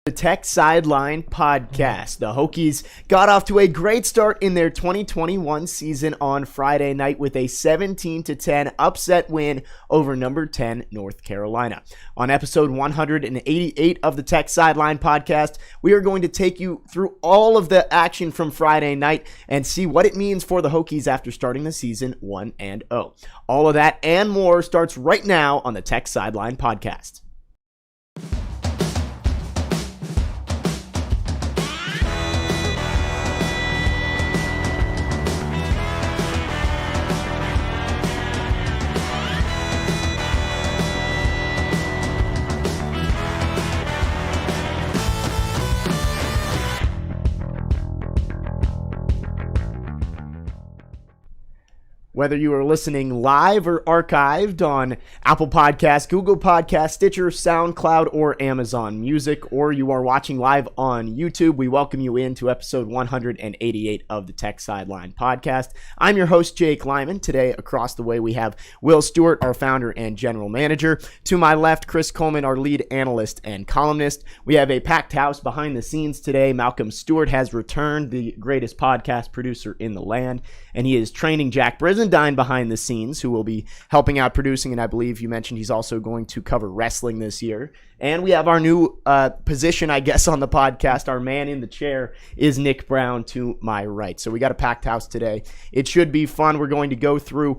The Tech Sideline Podcast. The Hokies got off to a great start in their 2021 season on Friday night with a 17-10 upset win over number 10 North Carolina. On episode 188 of the Tech Sideline Podcast, we are going to take you through all of the action from Friday night and see what it means for the Hokies after starting the season 1-0. All of that and more starts right now on the Tech Sideline Podcast. Whether you are listening live or archived on Apple Podcasts, Google Podcasts, Stitcher, SoundCloud, or Amazon Music, or you are watching live on YouTube, we welcome you into episode 188 of the Tech Sideline Podcast. I'm your host, Jake Lyman. Today, across the way, we have Will Stewart, our founder and general manager. To my left, Chris Coleman, our lead analyst and columnist. We have a packed house behind the scenes today. Malcolm Stewart has returned, the greatest podcast producer in the land, and he is training Jack Brisendine behind the scenes, who will be helping out producing, and I believe you mentioned he's also going to cover wrestling this year. And we have our new position, I guess, on the podcast. Our man in the chair is Nick Brown to my right. So we got a packed house today. It should be fun. We're going to go through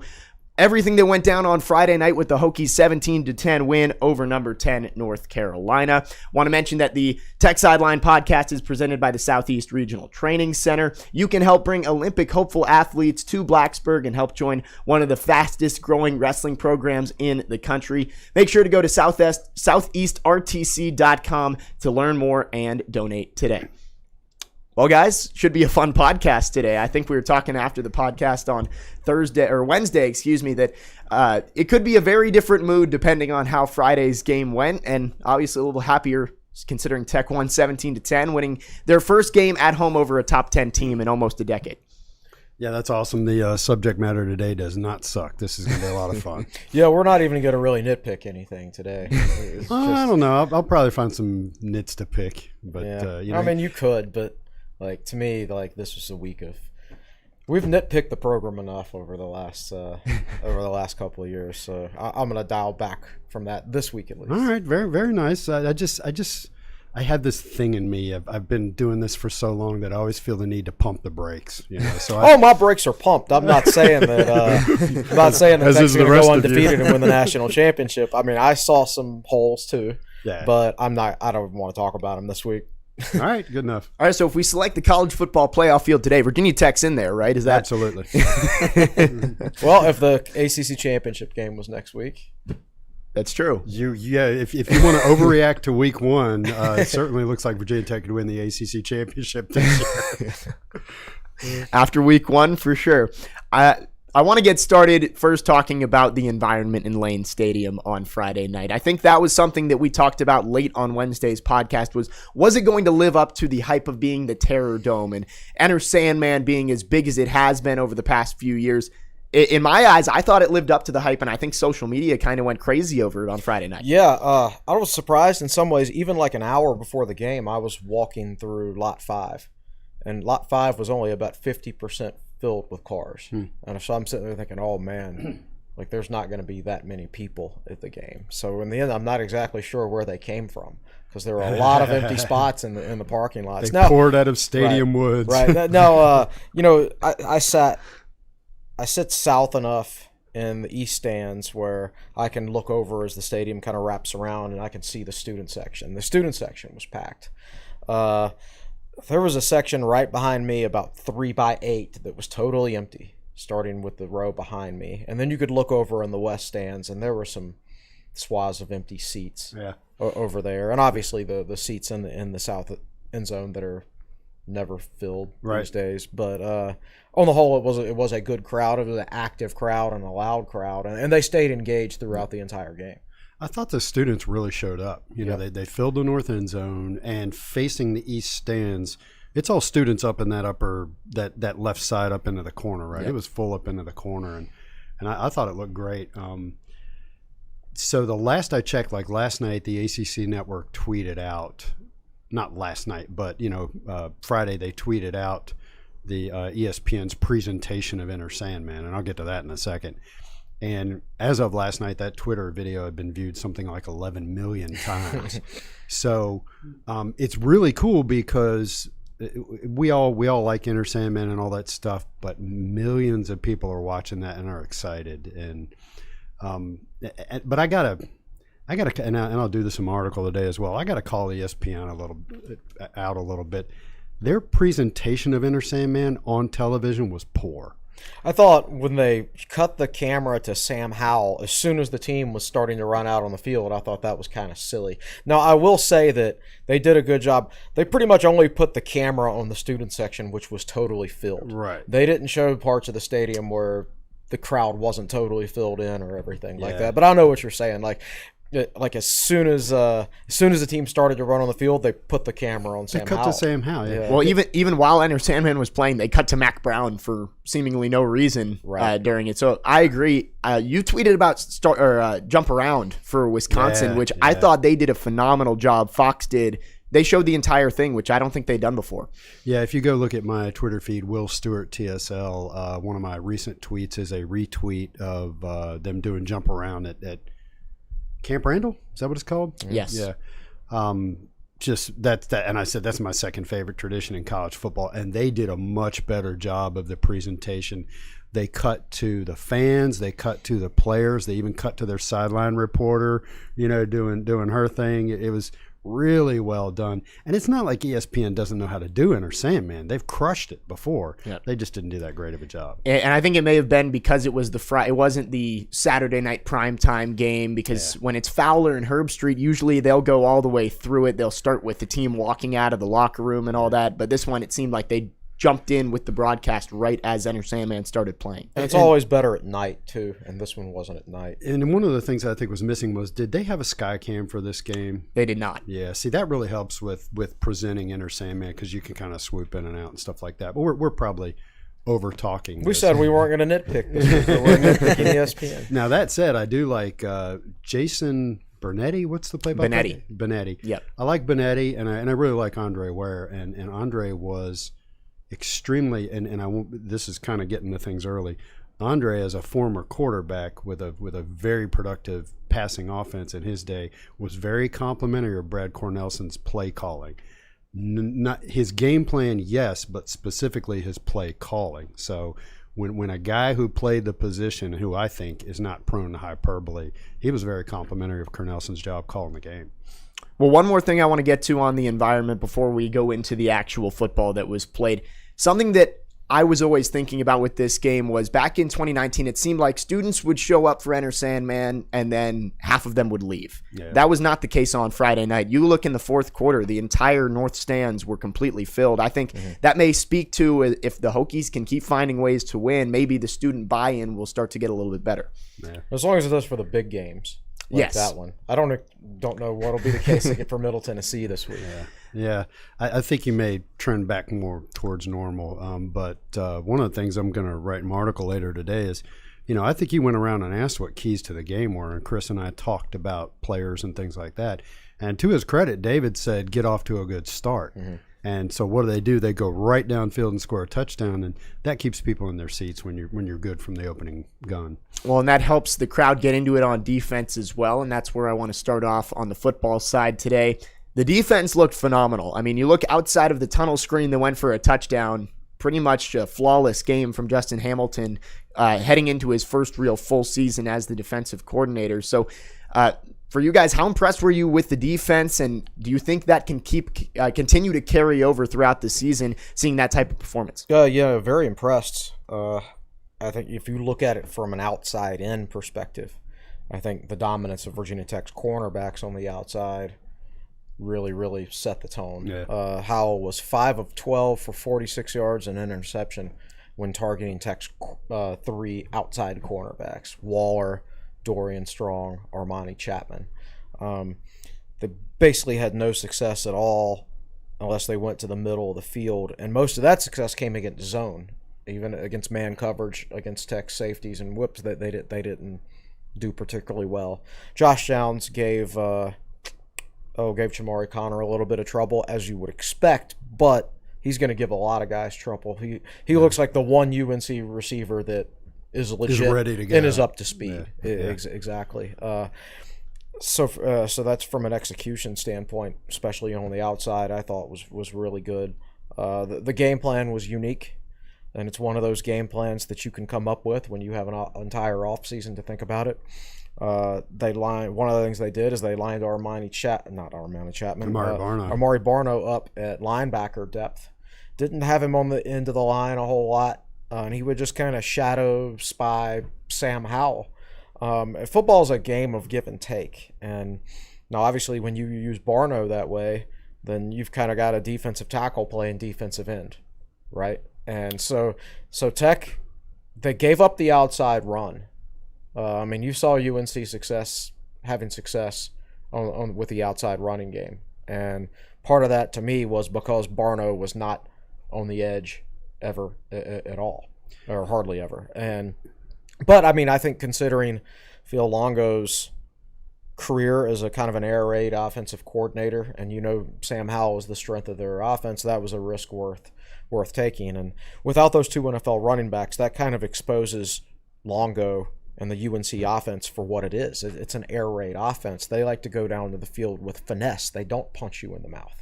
everything that went down on Friday night with the Hokies 17-10 win over number 10 North Carolina. Want to mention that the Tech Sideline Podcast is presented by the Southeast Regional Training Center. You can help bring Olympic hopeful athletes to Blacksburg and help join one of the fastest growing wrestling programs in the country. Make sure to go to southeastrtc.com to learn more and donate today. Well, guys, should be a fun podcast today. I think we were talking after the podcast on Wednesday, that it could be a very different mood depending on how Friday's game went, and obviously a little happier considering Tech won 17-10, winning their first game at home over a top 10 team in almost a decade. Yeah, that's awesome. The subject matter today does not suck. This is going to be a lot of fun. Yeah, we're not even going to really nitpick anything today. I don't know. I'll probably find some nits to pick. But yeah. I mean, you could, but to me, this was a week of we've nitpicked the program enough over the last couple of years. So I'm going to dial back from that this week at least. All right, very very nice. I had this thing in me. I've been doing this for so long that I always feel the need to pump the brakes. So my brakes are pumped. I'm not saying that. I'm not saying that Tech's going to go undefeated and win the national championship. I mean, I saw some holes too. Yeah. But I don't want to talk about them this week. All right, good enough. All right, so if we select the college football playoff field today, Virginia Tech's in there, right? Is that absolutely? Well, if the ACC championship game was next week, that's true. If you want to overreact to week one, it certainly looks like Virginia Tech could win the ACC championship this year. After week one, for sure. I want to get started first talking about the environment in Lane Stadium on Friday night. I think that was something that we talked about late on Wednesday's podcast was it going to live up to the hype of being the Terror Dome and Enter Sandman being as big as it has been over the past few years? In my eyes, I thought it lived up to the hype, and I think social media kind of went crazy over it on Friday night. Yeah, I was surprised in some ways. Even like an hour before the game, I was walking through Lot 5, and Lot 5 was only about 50% filled with cars. And so I'm sitting there thinking, oh man, there's not going to be that many people at the game. So in the end, I'm not exactly sure where they came from because there were a lot of empty spots in the parking lots. They poured out of Stadium Woods. Right. No, I sit south enough in the east stands where I can look over as the stadium kind of wraps around and I can see the student section. The student section was packed. There was a section right behind me, about 3x8, that was totally empty, starting with the row behind me. And then you could look over in the west stands, and there were some swaths of empty seats over there. And obviously the seats in the south end zone that are never filled these days. But on the whole, it was a good crowd. It was an active crowd and a loud crowd, and they stayed engaged throughout the entire game. I thought the students really showed up. They filled the north end zone, and facing the east stands, it's all students up in that left side up into the corner, right? Yep. It was full up into the corner, and I thought it looked great. So the last I checked, last night, the ACC network tweeted out not last night, but Friday they tweeted out the ESPN's presentation of Enter Sandman, and I'll get to that in a second. And as of last night, that Twitter video had been viewed something like 11 million times. So it's really cool because we all like Enter Sandman and all that stuff, but millions of people are watching that and are excited. And but I gotta, and I'll do this in my article today as well. I gotta call ESPN out a little bit. Their presentation of Enter Sandman on television was poor. I thought when they cut the camera to Sam Howell, as soon as the team was starting to run out on the field, I thought that was kind of silly. Now, I will say that they did a good job. They pretty much only put the camera on the student section, which was totally filled. Right. They didn't show parts of the stadium where the crowd wasn't totally filled in or everything like that. But I know what you're saying. Like as soon as the team started to run on the field, they put the camera on Sam Howell. They cut to Sam Howell, yeah. Well, even while Enter Sandman was playing, they cut to Mac Brown for seemingly no reason during it. So I agree. You tweeted about jump around for Wisconsin, which I thought they did a phenomenal job. Fox did. They showed the entire thing, which I don't think they'd done before. Yeah, if you go look at my Twitter feed, Will Stewart TSL, one of my recent tweets is a retweet of them doing jump around at Camp Randall, is that what it's called? Yes. Yeah. Just that, and I said that's my second favorite tradition in college football, and they did a much better job of the presentation. They cut to the fans, they cut to the players, they even cut to their sideline reporter, doing her thing. It was really well done, and it's not like ESPN doesn't know how to do Enter Sandman. They've crushed it before. Yep. They just didn't do that great of a job. And I think it may have been because it was it wasn't the Saturday night primetime game, because when it's Fowler and Herb Street, usually they'll go all the way through it. They'll start with the team walking out of the locker room and all that, but this one it seemed like they jumped in with the broadcast right as Enter Sandman started playing. And it's always better at night, too, and this one wasn't at night. And one of the things I think was missing was, did they have a sky cam for this game? They did not. Yeah, see, that really helps with presenting Enter Sandman, because you can kind of swoop in and out and stuff like that. But we're probably over-talking. We said we weren't going to nitpick this week, but we're nitpicking ESPN. Now, that said, I do like Jason Bernetti. What's the play-by-play? Benetti. Yep. I like Benetti, and I really like Andre Ware, and Andre was extremely, and I won't, this is kind of getting to things early. Andre, as a former quarterback with a very productive passing offense in his day, was very complimentary of Brad Cornelson's play calling. Not his game plan, yes, but specifically his play calling. So when a guy who played the position, who I think is not prone to hyperbole, he was very complimentary of Cornelson's job calling the game. Well, one more thing I want to get to on the environment before we go into the actual football that was played. Something that I was always thinking about with this game was back in 2019, it seemed like students would show up for Enter Sandman and then half of them would leave. Yeah. That was not the case on Friday night. You look in the fourth quarter, the entire north stands were completely filled. I think that may speak to, if the Hokies can keep finding ways to win, maybe the student buy-in will start to get a little bit better. Yeah. As long as it does for the big games. Like that one. I don't know what will be the case for Middle Tennessee this week. Yeah. I think you may trend back more towards normal. But one of the things I'm going to write in my article later today is, I think you went around and asked what keys to the game were, and Chris and I talked about players and things like that. And to his credit, David said, get off to a good start. Mm-hmm. And so what do? They go right downfield and score a touchdown, and that keeps people in their seats when you're good from the opening gun. Well, and that helps the crowd get into it on defense as well, and that's where I want to start off on the football side today. The defense looked phenomenal. I mean, you look outside of the tunnel screen that went for a touchdown, pretty much a flawless game from Justin Hamilton heading into his first real full season as the defensive coordinator. So, for you guys, how impressed were you with the defense, and do you think that can continue to carry over throughout the season, seeing that type of performance? Yeah, very impressed. I think if you look at it from an outside-in perspective, I think the dominance of Virginia Tech's cornerbacks on the outside really, really set the tone. Yeah. Howell was 5 of 12 for 46 yards and an interception when targeting Tech's 3 outside cornerbacks: Waller, Dorian Strong, Armani Chapman. They basically had no success at all unless they went to the middle of the field, and most of that success came against zone, even against man coverage, against Tech safeties and whips that they didn't do particularly well. Josh Downs gave gave Chamari Connor a little bit of trouble, as you would expect, but he's going to give a lot of guys trouble. He looks like the one UNC receiver that is legit is ready to go and is up to speed. Yeah. Exactly. So that's from an execution standpoint, especially on the outside, I thought was really good. The game plan was unique, and it's one of those game plans that you can come up with when you have an entire offseason to think about it. One of the things they did is they lined Amari Barno up at linebacker depth. Didn't have him on the end of the line a whole lot, and he would just kind of shadow spy Sam Howell. Football is a game of give and take, and now obviously when you use Barno that way, then you've kind of got a defensive tackle playing defensive end, right? And so Tech, they gave up the outside run. You saw UNC having success on with the outside running game, and part of that to me was because Barno was not on the edge ever at all, or hardly ever. But I think considering Phil Longo's career as a kind of an air raid offensive coordinator, and Sam Howell is the strength of their offense, that was a risk worth taking. And without those two NFL running backs, that kind of exposes Longo and the UNC offense for what it is. It's an air raid offense. They like to go down to the field with finesse. They don't punch you in the mouth.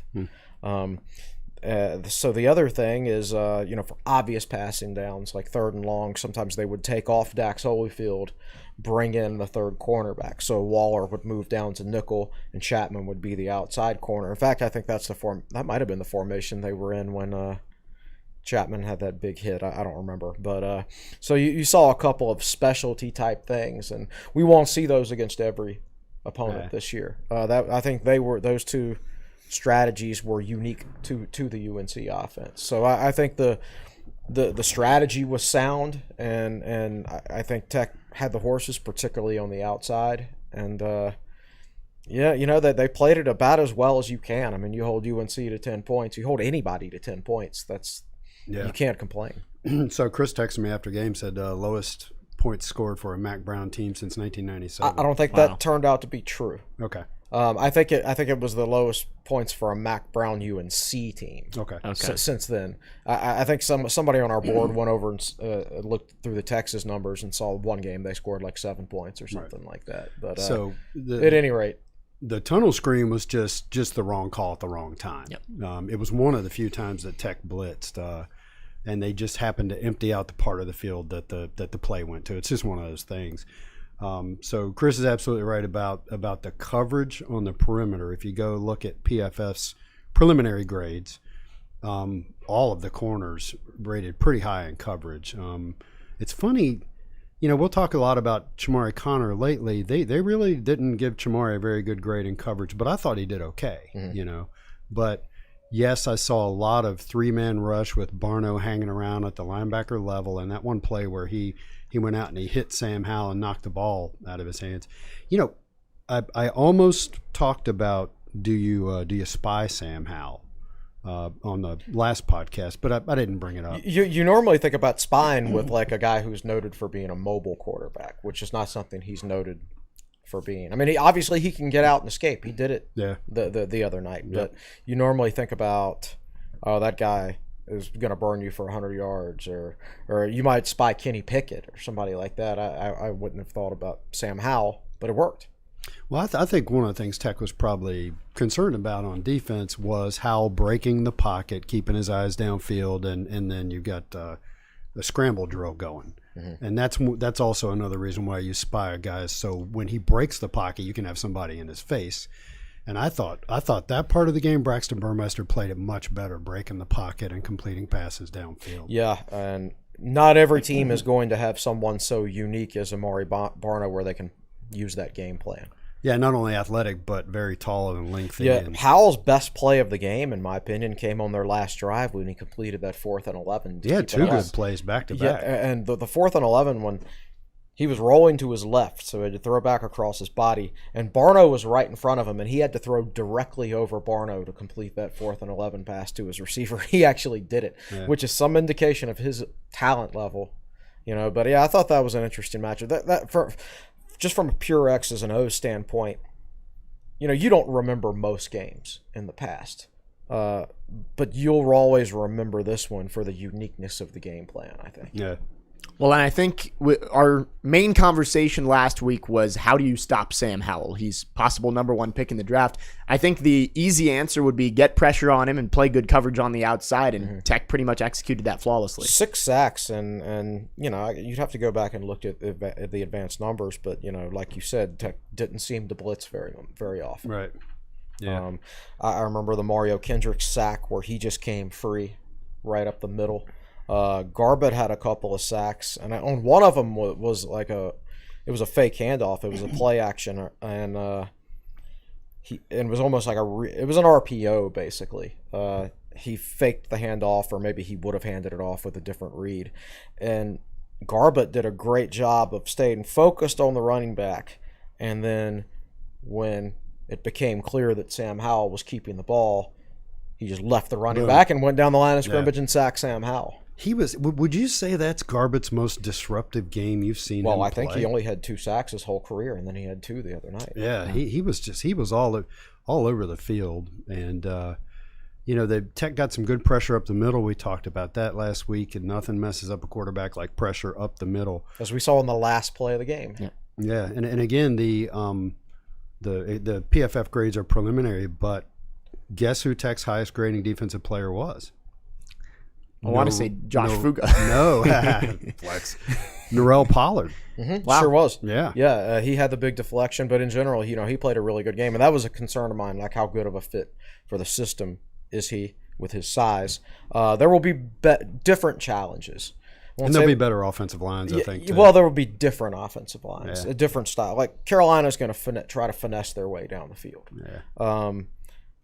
So the other thing is, for obvious passing downs, like 3rd and long, sometimes they would take off Dax Holyfield, bring in the third cornerback. So Waller would move down to nickel, and Chapman would be the outside corner. In fact, I think that might have been the formation they were in when Chapman had that big hit. I don't remember. But so you saw a couple of specialty type things, and we won't see those against every opponent this year. I think those two strategies were unique to the UNC offense. So I think the strategy was sound, and I think Tech had the horses, particularly on the outside. And that they played it about as well as you can. You hold UNC to 10 points. You hold anybody to 10 points. You can't complain. So Chris texted me after game, said lowest points scored for a Mac Brown team since 1997. I don't think that turned out to be true. Okay. I think it was the lowest points for a Mac Brown UNC team. Okay. Since then, I think somebody on our board went over and looked through the Texas numbers and saw one game they scored like 7 points or something like that. But at any rate, the tunnel screen was just the wrong call at the wrong time. Yep. It was one of the few times that Tech blitzed, and they just happened to empty out the part of the field that the play went to. It's just one of those things. So Chris is absolutely right about the coverage on the perimeter. If you go look at PFF's preliminary grades, all of the corners rated pretty high in coverage. It's funny, we'll talk a lot about Chamari Connor lately. They really didn't give Chamari a very good grade in coverage, but I thought he did okay, But yes, I saw a lot of 3-man rush with Barno hanging around at the linebacker level, and that one play where he went out and he hit Sam Howell and knocked the ball out of his hands. I almost talked about do you spy Sam Howell on the last podcast, but I didn't bring it up. You normally think about spying with like a guy who's noted for being a mobile quarterback, which is not something he's noted for being. Obviously he can get out and escape. He did it the other night. Yep. But you normally think about, that guy is going to burn you for 100 yards, or you might spy Kenny Pickett or somebody like that. I wouldn't have thought about Sam Howell, but it worked. Well, I think one of the things Tech was probably concerned about on defense was Howell breaking the pocket, keeping his eyes downfield, and then you got the scramble drill going. Mm-hmm. And that's also another reason why you spy a guy, so when he breaks the pocket, you can have somebody in his face. And I thought that part of the game, Braxton Burmeister played it much better, breaking the pocket and completing passes downfield. Yeah, and not every team is going to have someone so unique as Amari Barno where they can use that game plan. Yeah, not only athletic, but very tall and lengthy. Yeah, Howell's best play of the game, in my opinion, came on their last drive when he completed that 4th and 11. He had 2 good plays back to back. Yeah, and the 4th and 11 when he was rolling to his left, so he had to throw back across his body, and Barno was right in front of him, and he had to throw directly over Barno to complete that 4th and 11 pass to his receiver. He actually did it, which is some indication of his talent level, But yeah, I thought that was an interesting matchup. That just from a pure X's and O's standpoint, you don't remember most games in the past, but you'll always remember this one for the uniqueness of the game plan, I think. Yeah. Well, and I think our main conversation last week was how do you stop Sam Howell? He's possible number 1 pick in the draft. I think the easy answer would be get pressure on him and play good coverage on the outside, and Tech pretty much executed that flawlessly. 6 sacks, and you'd have to go back and look at the advanced numbers, but like you said, Tech didn't seem to blitz very often. Right. Yeah. I remember the Mario Kendricks sack where he just came free right up the middle. Garbutt had a couple of sacks, and on one of them was it was a fake handoff. It was a play action, and it was almost like it was an RPO basically. He faked the handoff, or maybe he would have handed it off with a different read, and Garbutt did a great job of staying focused on the running back, and then when it became clear that Sam Howell was keeping the ball, he just left the running back and went down the line of scrimmage and sacked Sam Howell. He was. Would you say that's Garbutt's most disruptive game you've seen? Well, I play? think he only had 2 sacks his whole career, and then he had 2 the other night. Yeah, he was all over the field, and the Tech got some good pressure up the middle. We talked about that last week, and nothing messes up a quarterback like pressure up the middle, as we saw in the last play of the game. Yeah, and again the PFF grades are preliminary, but guess who Tech's highest grading defensive player was? I want to say Josh Fuga. No. Flex. Narell Pollard. Wow. Sure was. Yeah. Yeah, he had the big deflection, but in general, he played a really good game, and that was a concern of mine, like how good of a fit for the system is he with his size. There will be different challenges. And there'll be better offensive lines, I think, too. Well, there will be different offensive lines, a different style. Like Carolina's going to try to finesse their way down the field. Yeah.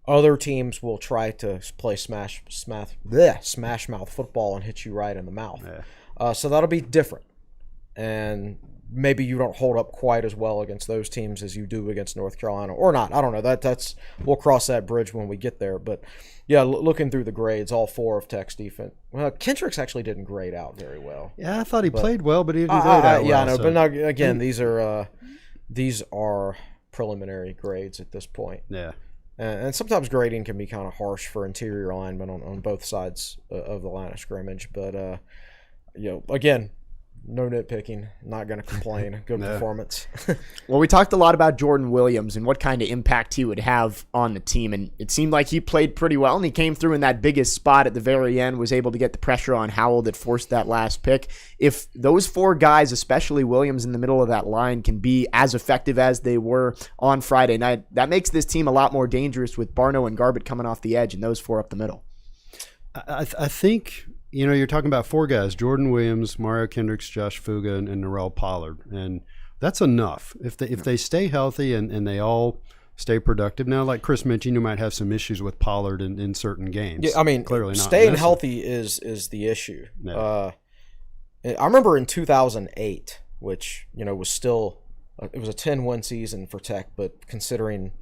Other teams will try to play smash mouth football and hit you right in the mouth. Yeah. So that'll be different. And maybe you don't hold up quite as well against those teams as you do against North Carolina, or not. I don't know. That's we'll cross that bridge when we get there. But yeah, looking through the grades, all 4 of Tech's defense. Well, Kendricks actually didn't grade out very well. Yeah, I thought he played well, but he didn't grade out well. Yeah, I know. So. But now, again, these are preliminary grades at this point. Yeah. And sometimes grading can be kind of harsh for interior linemen on both sides of the line of scrimmage. But, again, no nitpicking. Not going to complain. Good performance. Well, we talked a lot about Jordan Williams and what kind of impact he would have on the team. And it seemed like he played pretty well, and he came through in that biggest spot at the very end, was able to get the pressure on Howell that forced that last pick. If those 4 guys, especially Williams in the middle of that line, can be as effective as they were on Friday night, that makes this team a lot more dangerous with Barno and Garbutt coming off the edge and those 4 up the middle. I think... you're talking about 4 guys: Jordan Williams, Mario Kendricks, Josh Fuga, and Narell Pollard, and that's enough. If they stay healthy and they all stay productive. Now, like Chris mentioned, you might have some issues with Pollard in certain games. Yeah, I mean, clearly not staying healthy is the issue. Yeah. I remember in 2008, which was still it was a 10-win season for Tech, but considering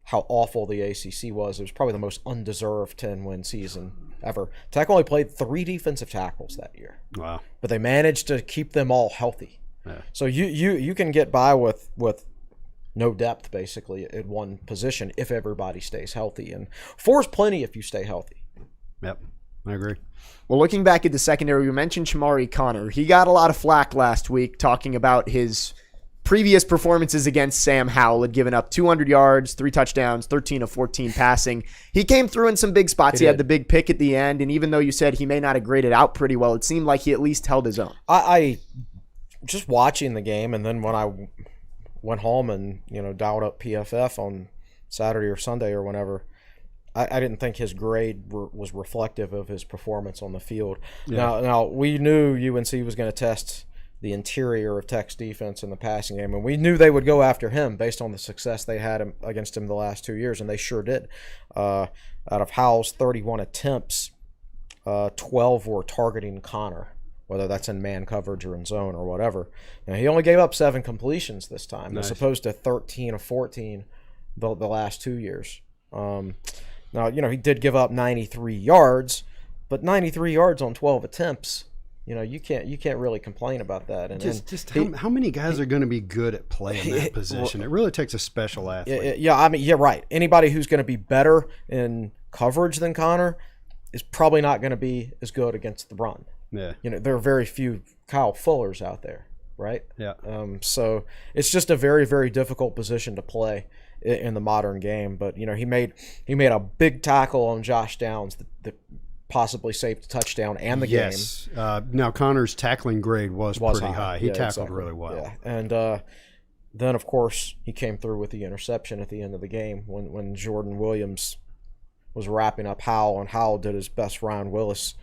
how awful the ACC was, it was probably the most undeserved 10-win season ever. Tech only played 3 defensive tackles that year. Wow. But they managed to keep them all healthy. Yeah. So you can get by with no depth basically at one position if everybody stays healthy. And 4 is plenty if you stay healthy. Yep, I agree. Well, looking back at the secondary, we mentioned Shamari Connor. He got a lot of flack last week talking about his previous performances against Sam Howell. Had given up 200 yards, 3 touchdowns, 13 of 14 passing. He came through in some big spots. He had the big pick at the end, and even though you said he may not have graded out pretty well, it seemed like he at least held his own. I just watching the game, and then when I went home and dialed up PFF on Saturday or Sunday or whenever, I didn't think his grade was reflective of his performance on the field. Yeah. Now we knew UNC was going to test the interior of Tech's defense in the passing game, and we knew they would go after him based on the success they had against him the last 2 years, and they sure did. Out of Howell's 31 attempts, 12 were targeting Connor, whether that's in man coverage or in zone or whatever. Now, he only gave up 7 completions this time, nice, as opposed to 13 of 14 the last 2 years. Now, he did give up 93 yards, but 93 yards on 12 attempts you can't really complain about that. And how many guys are going to be good at playing that position? It really takes a special athlete. Yeah, I mean, you're right. Anybody who's going to be better in coverage than Connor is probably not going to be as good against the run. Yeah. There are very few Kyle Fullers out there, right? Yeah. So it's just a very, very difficult position to play in the modern game. But he made a big tackle on Josh Downs that possibly saved a touchdown and the game. Yes. Now Connor's tackling grade was pretty high. He tackled exactly. really well. Yeah. And then of course he came through with the interception at the end of the game when Jordan Williams was wrapping up Howell, and Howell did his best Ryan Willis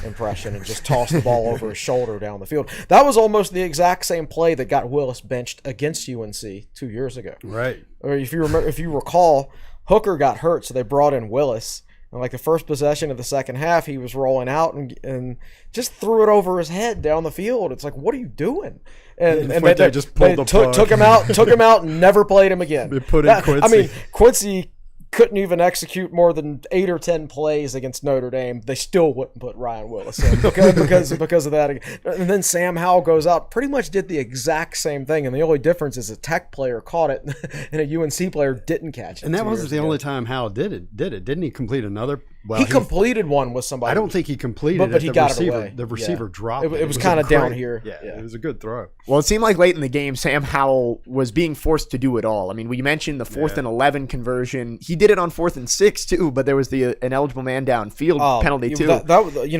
impression and just tossed the ball over his shoulder down the field. That was almost the exact same play that got Willis benched against UNC 2 years ago. Right. Or if you recall, Hooker got hurt, so they brought in Willis. And like the first possession of the second half, he was rolling out and just threw it over his head down the field. It's like, what are you doing? And they just pulled the plug. took him out, and never played him again. They put in Quincy. I mean, Quincy couldn't even execute more than 8 or 10 plays against Notre Dame. They still wouldn't put Ryan Willis in because of that. And then Sam Howell goes out, pretty much did the exact same thing, and the only difference is a Tech player caught it and a UNC player didn't catch it. And that wasn't the only time Howell did it. Didn't he complete another? Well, he completed one with somebody. I don't think he completed it. But he got it away. The receiver dropped it. It was kind of down here. Yeah, it was a good throw. Well, it seemed like late in the game, Sam Howell was being forced to do it all. I mean, we mentioned the 4th and 11 conversion. He did it on 4th and 6 too, but there was the ineligible man downfield penalty too.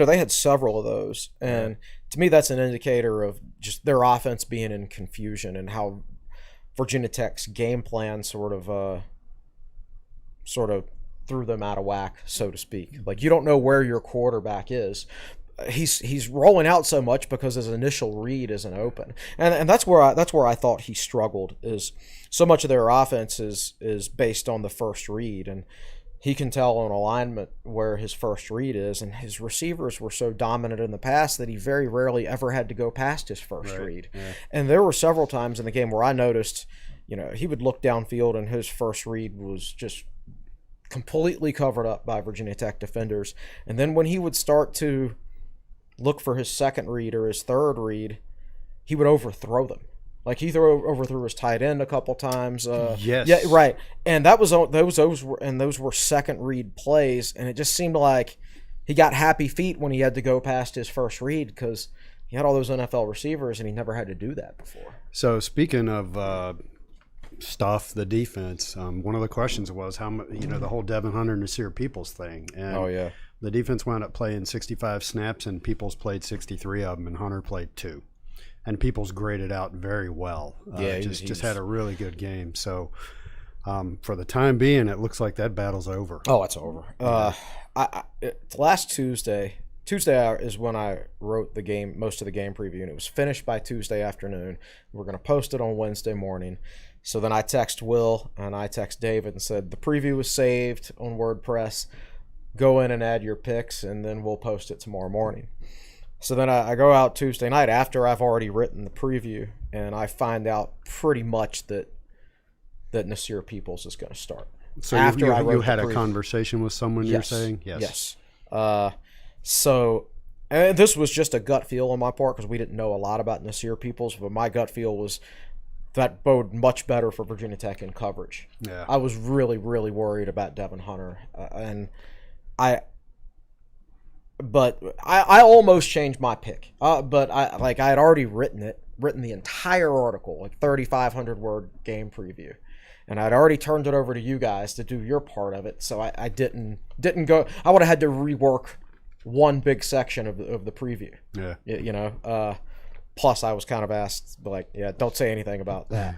They had several of those, and to me, that's an indicator of just their offense being in confusion and how Virginia Tech's game plan sort of threw them out of whack, so to speak. Like, you don't know where your quarterback is. He's rolling out so much because his initial read isn't open, and that's where I thought he struggled. Is so much of their offense is based on the first read, and he can tell on alignment where his first read is, and his receivers were so dominant in the past that he very rarely ever had to go past his first read. Yeah. And there were several times in the game where I noticed, he would look downfield and his first read was just completely covered up by Virginia Tech defenders. And then when he would start to look for his second read or his third read, he would overthrow them. Like he overthrew his tight end a couple times. Yes. Yeah, right. And those were second read plays, and it just seemed like he got happy feet when he had to go past his first read because he had all those NFL receivers and he never had to do that before. So speaking of stuff, the defense. One of the questions was the whole Devin Hunter and Nasir Peoples thing. And the defense wound up playing 65 snaps, and Peoples played 63 of them, and Hunter played 2. And Peoples graded out very well. Just had a really good game. So for the time being, it looks like that battle's over. Oh, it's over. Last Tuesday is when I wrote the game, most of the game preview, and it was finished by Tuesday afternoon. We're going to post it on Wednesday morning. So then I text Will and I text David and said, the preview was saved on WordPress. Go in and add your picks, and then we'll post it tomorrow morning. So then I go out Tuesday night after I've already written the preview, and I find out pretty much that Nasir Peoples is going to start. So after you had a conversation with someone, you're saying? Yes. So and this was just a gut feel on my part because we didn't know a lot about Nasir Peoples, but my gut feel was that bode much better for Virginia Tech in coverage. Yeah. I was really, really worried about Devin Hunter, but I almost changed my pick. But I had already written the entire article, like 3,500 word game preview, and I'd already turned it over to you guys to do your part of it. So I didn't go. I would have had to rework one big section of the preview. Yeah. Plus, I was kind of asked, don't say anything about that.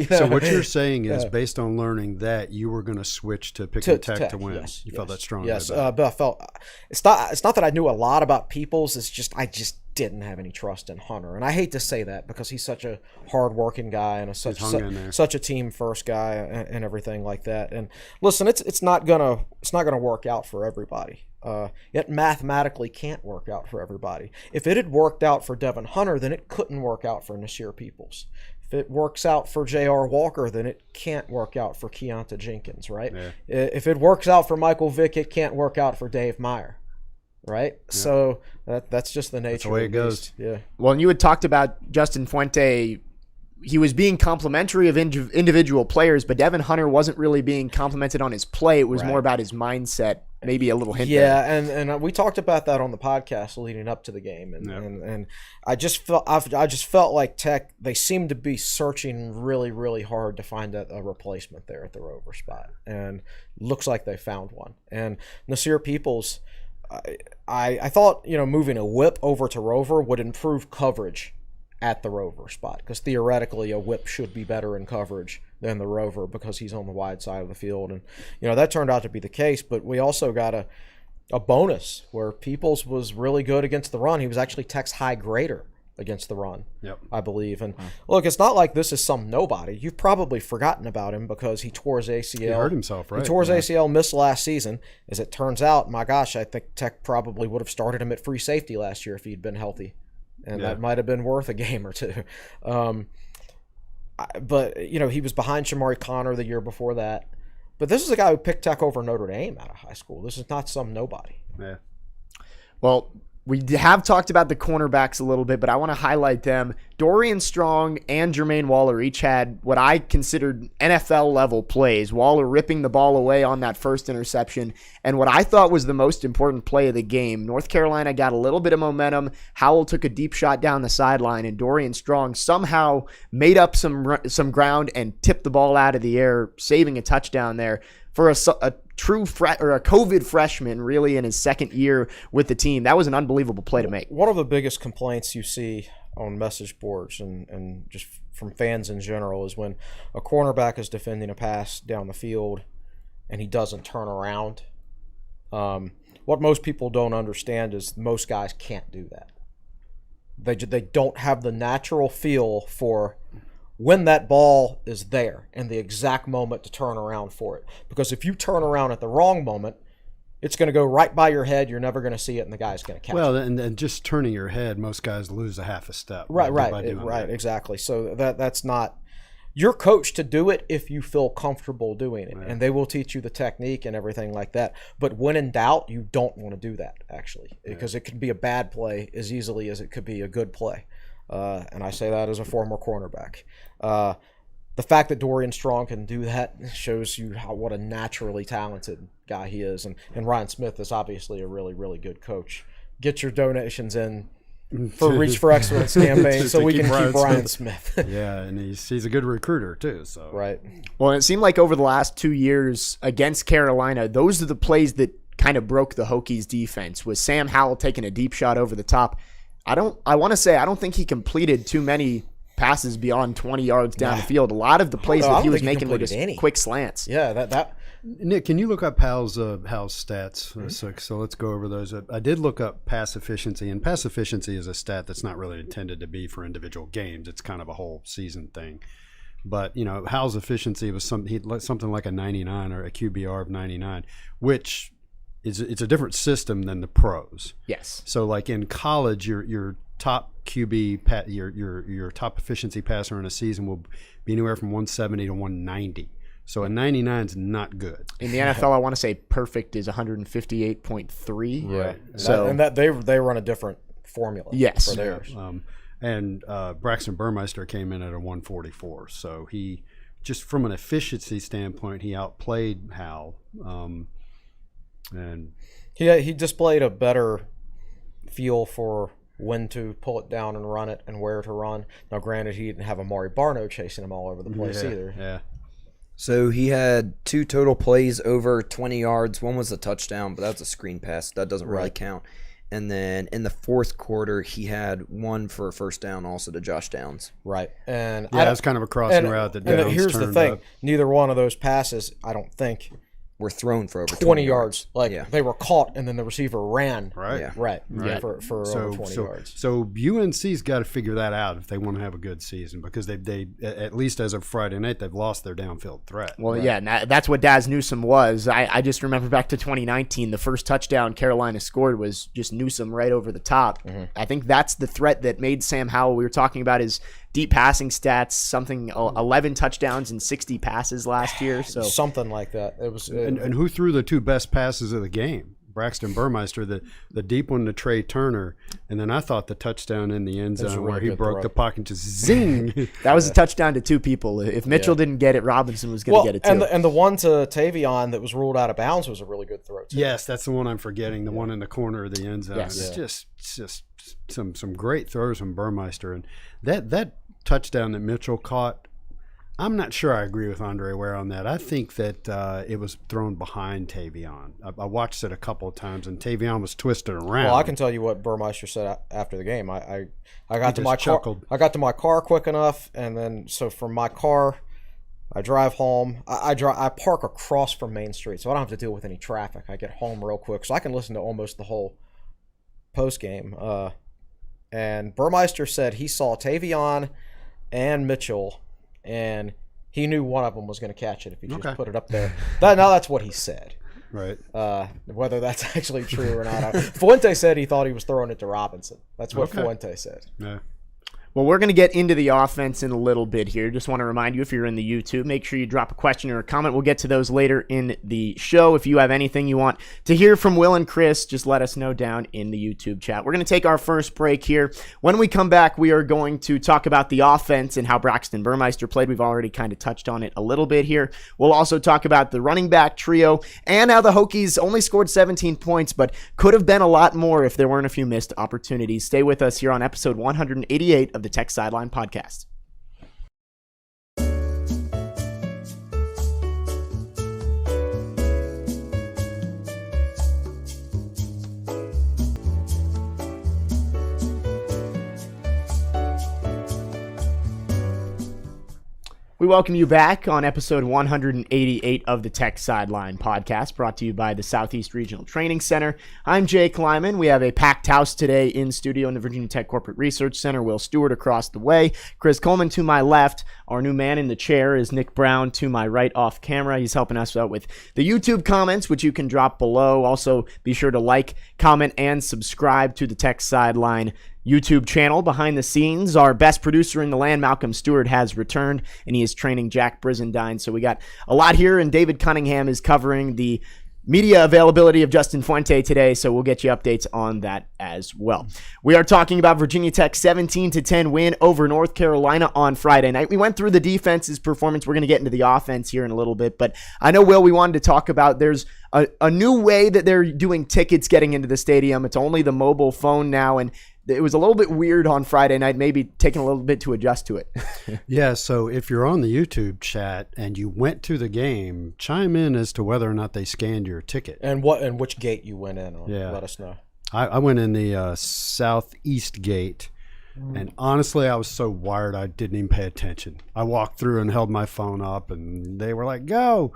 So what you're saying is, based on learning that, you were going to switch to picking Tech to win. Yes, you felt that strongly. Yes, but I felt it's not that I knew a lot about Peoples. It's just I just didn't have any trust in Hunter, and I hate to say that because he's such a hard-working guy and such a team-first guy and everything like that. And listen, it's not gonna work out for everybody. It mathematically can't work out for everybody. If it had worked out for Devin Hunter, then it couldn't work out for Nasir Peoples. If it works out for J.R. Walker, then it can't work out for Keonta Jenkins, right? Yeah. If it works out for Michael Vick, it can't work out for Dave Meyer. right? Yeah. So that's just the nature. That's the way it goes. Yeah. Well, and you had talked about Justin Fuente. He was being complimentary of individual players, but Devin Hunter wasn't really being complimented on his play. It was more about his mindset, maybe a little hint there. Yeah, and we talked about that on the podcast leading up to the game, and I just felt like Tech, they seemed to be searching really, really hard to find a replacement there at the rover spot, and looks like they found one. And Nasir Peoples, I thought moving a whip over to rover would improve coverage at the rover spot, because theoretically a whip should be better in coverage than the rover because he's on the wide side of the field, and that turned out to be the case. But we also got a bonus where Peoples was really good against the run. He was actually Tech's high grader against the run, I believe. And look, it's not like this is some nobody. You've probably forgotten about him because he tore his ACL. He hurt himself, right? He tore his ACL, missed last season. As it turns out, my gosh, I think Tech probably would have started him at free safety last year if he'd been healthy. And that might have been worth a game or two. But, he was behind Shamari Connor the year before that. But this is a guy who picked Tech over Notre Dame out of high school. This is not some nobody. Yeah. Well, we have talked about the cornerbacks a little bit, but I want to highlight them. Dorian Strong and Jermaine Waller each had what I considered NFL-level plays. Waller ripping the ball away on that first interception, and what I thought was the most important play of the game. North Carolina got a little bit of momentum. Howell took a deep shot down the sideline, and Dorian Strong somehow made up some ground and tipped the ball out of the air, saving a touchdown there. For a true or a COVID freshman, really in his second year with the team, that was an unbelievable play to make. One of the biggest complaints you see on message boards and just from fans in general is when a cornerback is defending a pass down the field and he doesn't turn around. What most people don't understand is most guys can't do that. They don't have the natural feel for when that ball is there and the exact moment to turn around for it. Because if you turn around at the wrong moment, it's going to go right by your head. You're never going to see it, and the guy's going to catch it. Well, and just turning your head, most guys lose a half a step. Right, exactly. So that's not – you're coached to do it if you feel comfortable doing it, and they will teach you the technique and everything like that. But when in doubt, you don't want to do that, actually, because it could be a bad play as easily as it could be a good play. And I say that as a former cornerback. The fact that Dorian Strong can do that shows you what a naturally talented guy he is. And Ryan Smith is obviously a really, really good coach. Get your donations in for Reach for Excellence campaign so we can keep Ryan Smith. Yeah, and he's a good recruiter too. So right. Well, it seemed like over the last 2 years against Carolina, those are the plays that kind of broke the Hokies' defense, was Sam Howell taking a deep shot over the top. I don't think he completed too many passes beyond 20 yards down the field. A lot of the plays that he was making were just quick slants. Yeah, that. Nick, can you look up Hal's stats? So let's go over those. I did look up pass efficiency, and pass efficiency is a stat that's not really intended to be for individual games. It's kind of a whole season thing. But Hal's efficiency was something like a 99 or a QBR of 99, which it's a different system than the pros. Yes. So like in college, your top QB, your top efficiency passer in a season will be anywhere from 170 to 190. So a 99 is not good. In the NFL, I want to say perfect is 158.3. Right. So they run a different formula. Yes. For theirs. And Braxton Burmeister came in at a 144. So he, just from an efficiency standpoint, he outplayed Hal. And he displayed a better feel for when to pull it down and run it and where to run. Now, granted, he didn't have Amari Barno chasing him all over the place either. Yeah. So he had 2 total plays over 20 yards. One was a touchdown, but that was a screen pass. That doesn't really count. And then in the fourth quarter, he had 1 for a first down also to Josh Downs. Right. And it's kind of a crossing route that Downs here's the thing. up. Neither one of those passes, I don't think, were thrown for over 20 yards. They were caught, and then the receiver ran. Right. Yeah. Right. For over 20 yards. So UNC's got to figure that out if they want to have a good season, because they at least as of Friday night, they've lost their downfield threat. Well, yeah, that's what Daz Newsome was. I just remember back to 2019, the first touchdown Carolina scored was just Newsome right over the top. Mm-hmm. I think that's the threat that made Sam Howell. We were talking about his deep passing stats, something 11 touchdowns and 60 passes last year. So something like that. It was. And who threw the 2 best passes of the game? Braxton Burmeister, the deep one to Trey Turner, and then I thought the touchdown in the end zone where he broke the pocket and just zing. That was a touchdown to two people. If Mitchell didn't get it, Robinson was going to get it too. And the one to Tavion that was ruled out of bounds was a really good throw too. Yes, that's the one I'm forgetting. The one in the corner of the end zone. Yes. It's just some great throws from Burmeister, and that touchdown that Mitchell caught. I'm not sure I agree with Andre Ware on that. I think that it was thrown behind Tavion. I watched it a couple of times, and Tavion was twisted around. Well, I can tell you what Burmeister said after the game. I got to my chuckled. car. I got to my car quick enough, and then so from my car, I drive home. I park across from Main Street, so I don't have to deal with any traffic. I get home real quick, so I can listen to almost the whole post game. And Burmeister said he saw Tavion and Mitchell, and he knew one of them was going to catch it if he just put it up there. Now that's what he said. Right. Whether that's actually true or not. Fuente said he thought he was throwing it to Robinson. That's what Fuente said. Yeah. Well, we're going to get into the offense in a little bit here. Just want to remind you, if you're in the YouTube, make sure you drop a question or a comment. We'll get to those later in the show. If you have anything you want to hear from Will and Chris, just let us know down in the YouTube chat. We're going to take our first break here. When we come back, we are going to talk about the offense and how Braxton Burmeister played. We've already kind of touched on it a little bit here. We'll also talk about the running back trio and how the Hokies only scored 17 points, but could have been a lot more if there weren't a few missed opportunities. Stay with us here on episode 188 of the Tech Sideline Podcast. We welcome you back on episode 188 of the Tech Sideline Podcast, brought to you by the Southeast Regional Training Center. I'm Jake Lyman. We have a packed house today in studio in the Virginia Tech Corporate Research Center. Will Stewart across the way. Chris Coleman to my left. Our new man in the chair is Nick Brown to my right off camera. He's helping us out with the YouTube comments, which you can drop below. Also, be sure to like, comment, and subscribe to the Tech Sideline YouTube channel. Behind the scenes, our best producer in the land, Malcolm Stewart, has returned, and he is training Jack Brizendine. So we got a lot here, and David Cunningham is covering the media availability of Justin Fuente today, so we'll get you updates on that as well. We are talking about Virginia Tech's 17-10 win over North Carolina on Friday night. We went through the defense's performance. We're going to get into the offense here in a little bit, but I know, Will, we wanted to talk about there's a new way that they're doing tickets getting into the stadium. It's only the mobile phone now, and it was a little bit weird on Friday night, maybe taking a little bit to adjust to it. Yeah, so if you're on the YouTube chat and you went to the game, chime in as to whether or not they scanned your ticket. And which gate you went in on. Yeah. Let us know. I went in the southeast gate, and honestly, I was so wired I didn't even pay attention. I walked through and held my phone up, and they were like, go!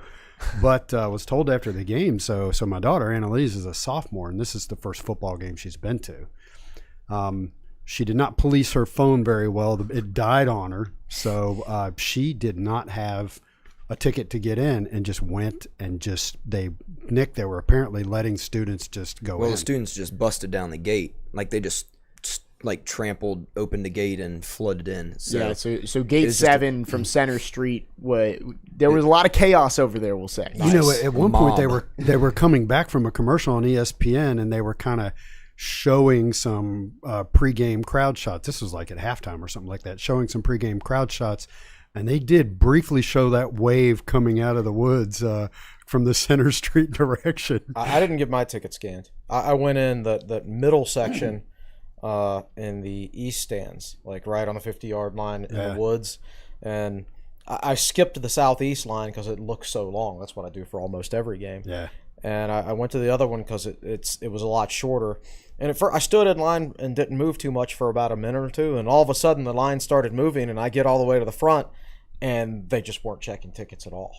But I was told after the game, so my daughter, Annalise, is a sophomore, and this is the first football game she's been to. She did not police her phone very well. It died on her. So she did not have a ticket to get in and just went and they were apparently letting students just go in. Well, the students just busted down the gate. Like they just trampled open the gate and flooded in. So, yeah, so gate 7 from Center Street, there was a lot of chaos over there, we'll say. You know, at one point they were coming back from a commercial on ESPN, and they were kind of showing some pregame crowd shots. This was like at halftime or something like that, showing some pregame crowd shots. And they did briefly show that wave coming out of the woods from the Center Street direction. I didn't get my ticket scanned. I went in the middle section in the east stands, like right on the 50-yard line in the woods. And I skipped the southeast line because it looks so long. That's what I do for almost every game. Yeah. And I went to the other one because it was a lot shorter. And at first, I stood in line and didn't move too much for about a minute or two. And all of a sudden, the line started moving, and I get all the way to the front, and they just weren't checking tickets at all.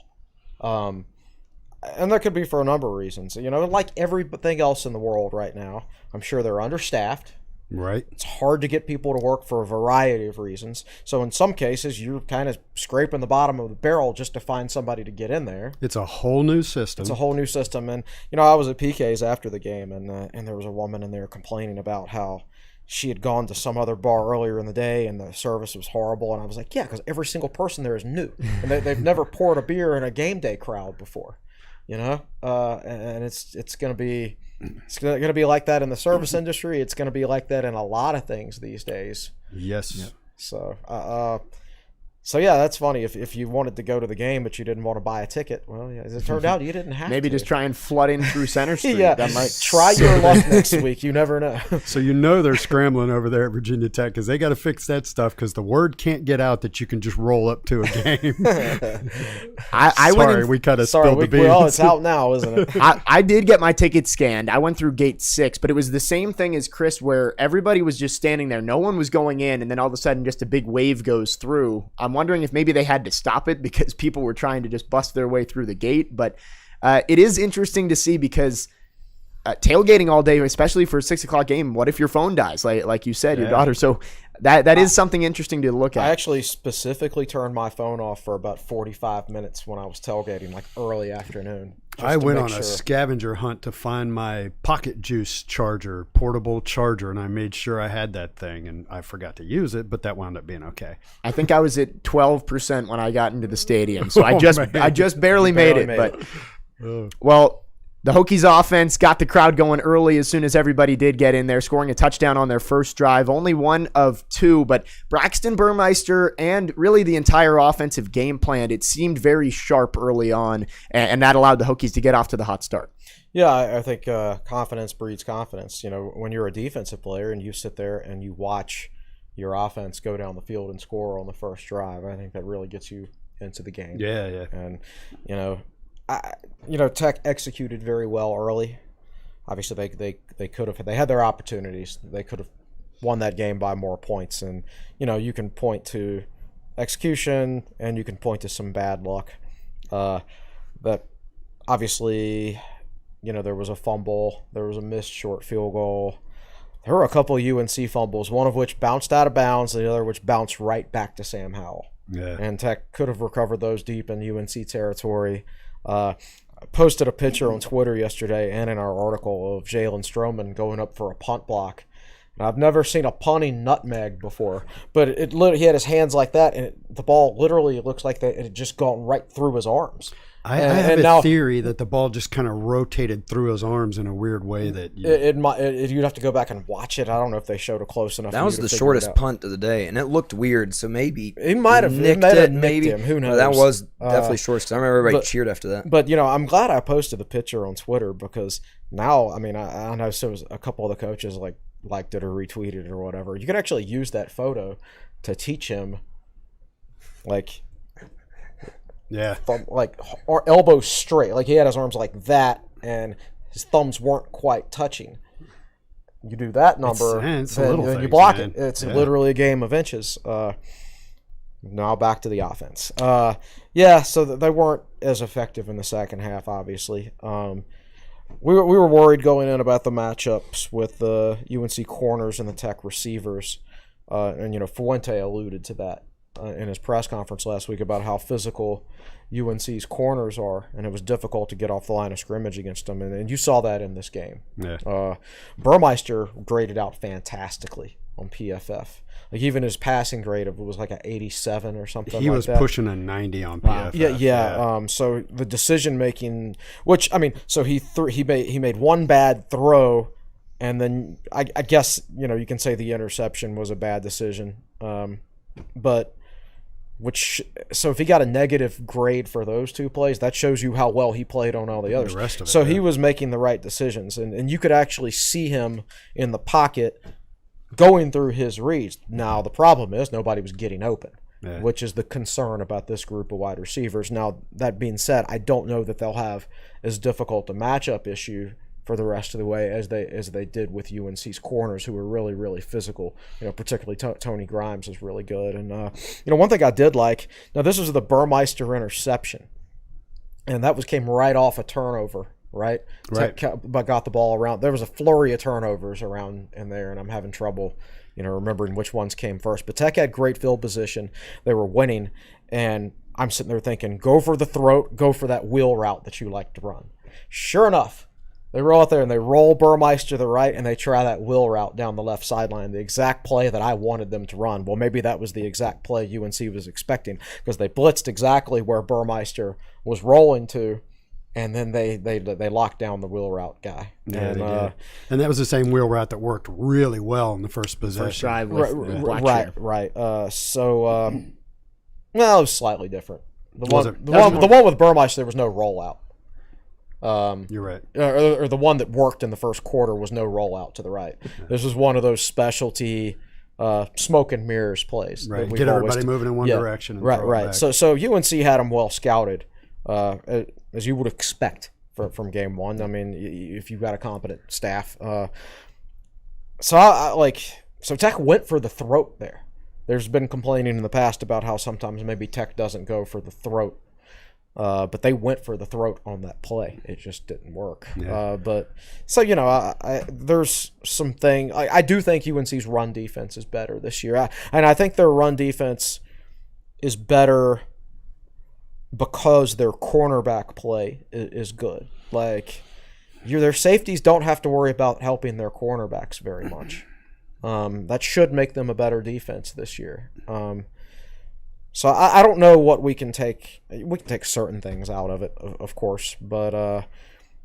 And that could be for a number of reasons. You know, like everything else in the world right now, I'm sure they're understaffed. Right. It's hard to get people to work for a variety of reasons. So in some cases, you're kind of scraping the bottom of the barrel just to find somebody to get in there. It's a whole new system. And, you know, I was at PK's after the game, and there was a woman in there complaining about how she had gone to some other bar earlier in the day and the service was horrible. And I was like, yeah, because every single person there is new. And they've never poured a beer in a game day crowd before, you know? And it's going to be It's going to be like that in the service industry. It's going to be like that in a lot of things these days. Yes. Yep. So yeah, that's funny. If you wanted to go to the game but you didn't want to buy a ticket, well, yeah, as it turned out, you didn't have Maybe to. just try and flood in through Center Street. Yeah, That might try your luck next week. You never know. So they're scrambling over there at Virginia Tech because they got to fix that stuff because the word can't get out that you can just roll up to a game. We kind of spilled the beans. Well, it's out now, isn't it? I did get my ticket scanned. I went through gate 6, but it was the same thing as Chris where everybody was just standing there. No one was going in, and then all of a sudden just a big wave goes through. I'm wondering if maybe they had to stop it because people were trying to just bust their way through the gate. But it is interesting to see because tailgating all day, especially for a 6 o'clock game, what if your phone dies? Like you said, your daughter. So that is something interesting to look at. I actually specifically turned my phone off for about 45 minutes when I was tailgating, like early afternoon. I went on a scavenger hunt to find my pocket juice charger, portable charger, and I made sure I had that thing, and I forgot to use it, but that wound up being okay. I think I was at 12% when I got into the stadium, so I just barely made it. But well, the Hokies offense got the crowd going early as soon as everybody did get in there, scoring a touchdown on their first drive. Only one of two, but Braxton Burmeister and really the entire offensive game plan, it seemed very sharp early on, and that allowed the Hokies to get off to the hot start. Yeah, I think confidence breeds confidence. You know, when you're a defensive player and you sit there and you watch your offense go down the field and score on the first drive, I think that really gets you into the game. Yeah. And, Tech executed very well early. Obviously, they could have. They had their opportunities. They could have won that game by more points. And you can point to execution and you can point to some bad luck. But obviously, there was a fumble. There was a missed short field goal. There were a couple of UNC fumbles, one of which bounced out of bounds, the other which bounced right back to Sam Howell. Yeah. And Tech could have recovered those deep in UNC territory. I posted a picture on Twitter yesterday and in our article of Jalen Stroman going up for a punt block. And I've never seen a punting nutmeg before, but he had his hands like that, and the ball literally looks like it had just gone right through his arms. I have a theory that the ball just kind of rotated through his arms in a weird way that you'd have to go back and watch it. I don't know if they showed it close enough. That was the shortest punt of the day, and it looked weird. So maybe he might have nicked it. Maybe him. Who knows? That was definitely short because I remember everybody cheered after that. But I'm glad I posted the picture on Twitter because now, I know so was a couple of the coaches liked it or retweeted it or whatever. You can actually use that photo to teach him, or elbow straight. Like he had his arms like that, and his thumbs weren't quite touching. You do that number, then you block it. It's literally a game of inches. Now back to the offense. So they weren't as effective in the second half, obviously. We were worried going in about the matchups with the UNC corners and the Tech receivers. And Fuente alluded to that in his press conference last week about how physical UNC's corners are, and it was difficult to get off the line of scrimmage against them. And you saw that in this game. Yeah. Burmeister graded out fantastically on PFF. Like even his passing grade was like an 87 or something. He was pushing a 90 on PFF. Yeah. So the decision making, so he made one bad throw, and then I guess you can say the interception was a bad decision. So if he got a negative grade for those two plays, that shows you how well he played on all the others. The rest of it, he was making the right decisions, and you could actually see him in the pocket going through his reads. Now the problem is nobody was getting open, which is the concern about this group of wide receivers. Now that being said, I don't know that they'll have as difficult a matchup issue for the rest of the way as they did with UNC's corners, who were really, really physical. Particularly Tony Grimes is really good. And one thing I did like, now this was the Burmeister interception, and that came right off a turnover. Right. But got the ball around. There was a flurry of turnovers around in there, and I'm having trouble, remembering which ones came first. But Tech had great field position. They were winning, and I'm sitting there thinking, go for the throat, go for that wheel route that you like to run. Sure enough, they roll out there and they roll Burmeister to the right, and they try that wheel route down the left sideline, the exact play that I wanted them to run. Well, maybe that was the exact play UNC was expecting, because they blitzed exactly where Burmeister was rolling to. and then they locked down the wheel route guy. Yeah, and that was the same wheel route that worked really well in the first possession. First drive with Right. Well, it was slightly different. The one with Burmeister, there was no rollout. You're right. Or the one that worked in the first quarter was no rollout to the right. This was one of those specialty smoke and mirrors plays. Right. Get everybody moving in one direction. And right. So UNC had them well scouted, as you would expect from game one. I mean, if you've got a competent staff. So Tech went for the throat there. There's been complaining in the past about how sometimes maybe Tech doesn't go for the throat. But they went for the throat on that play. It just didn't work. Yeah. There's something. I do think UNC's run defense is better this year. And I think their run defense is better because their cornerback play is good. Like, their safeties don't have to worry about helping their cornerbacks very much. That should make them a better defense this year. So I don't know what we can take. We can take certain things out of it, of course, but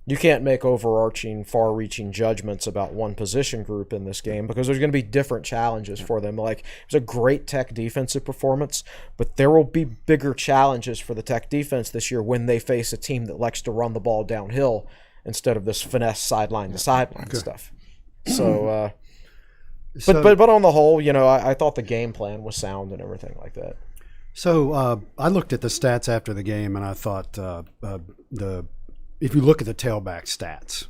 you can't make overarching, far-reaching judgments about one position group in this game because there's going to be different challenges for them. Like, it was a great Tech defensive performance, but there will be bigger challenges for the Tech defense this year when they face a team that likes to run the ball downhill instead of this finesse sideline to sideline stuff. So, but on the whole, I thought the game plan was sound and everything like that. So I looked at the stats after the game, and I thought if you look at the tailback stats,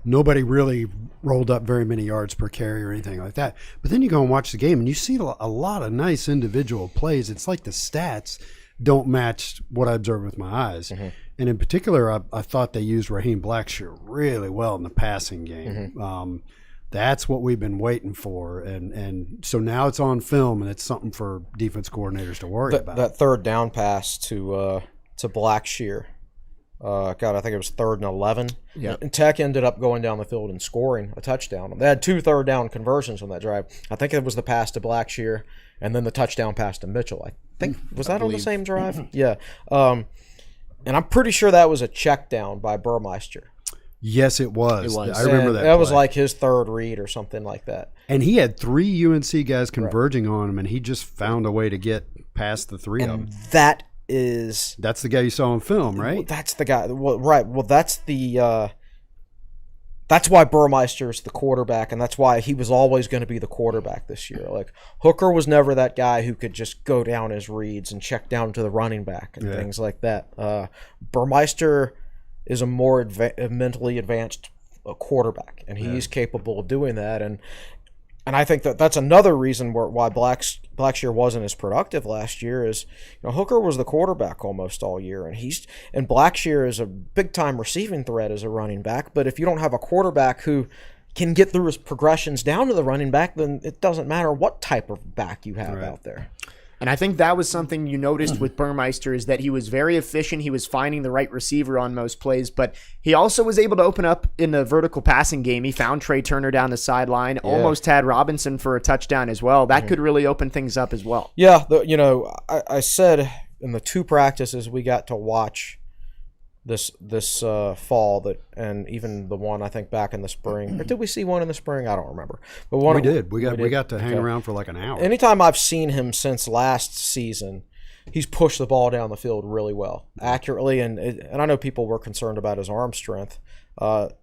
nobody really rolled up very many yards per carry or anything like that. But then you go and watch the game, and you see a lot of nice individual plays. It's like the stats don't match what I observed with my eyes. Mm-hmm. And in particular, I thought they used Raheem Blackshear really well in the passing game. Mm-hmm. That's what we've been waiting for, and so now it's on film, and it's something for defense coordinators to worry about. That third down pass to Blackshear, I think it was 3rd and 11. Yeah. And Tech ended up going down the field and scoring a touchdown. They had 2 third down conversions on that drive. I think it was the pass to Blackshear, and then the touchdown pass to Mitchell. I think was that on the same drive? Yeah. And I'm pretty sure that was a check down by Burmeister. Yes, it was. I remember that. That was like his third read or something like that. And he had 3 UNC guys converging on him, and he just found a way to get past the 3 of them. That's the guy you saw on film, right? That's the guy. Well, right. Well, that's why Burmeister's the quarterback, and that's why he was always going to be the quarterback this year. Like, Hooker was never that guy who could just go down his reads and check down to the running back and things like that. Burmeister is a more mentally advanced quarterback, and he's capable of doing that. And I think that's another reason why Blackshear wasn't as productive last year is Hooker was the quarterback almost all year, and Blackshear is a big time receiving threat as a running back. But if you don't have a quarterback who can get through his progressions down to the running back, then it doesn't matter what type of back you have out there. And I think that was something you noticed with Burmeister is that he was very efficient. He was finding the right receiver on most plays, but he also was able to open up in the vertical passing game. He found Trey Turner down the sideline, almost had Robinson for a touchdown as well. That could really open things up as well. Yeah, I said in the 2 practices we got to watch this fall, and even the one I think back in the spring, or did we see one in the spring? I don't remember. But we did. We got to hang around for like an hour. Anytime I've seen him since last season, he's pushed the ball down the field really well, accurately, and I know people were concerned about his arm strength. It's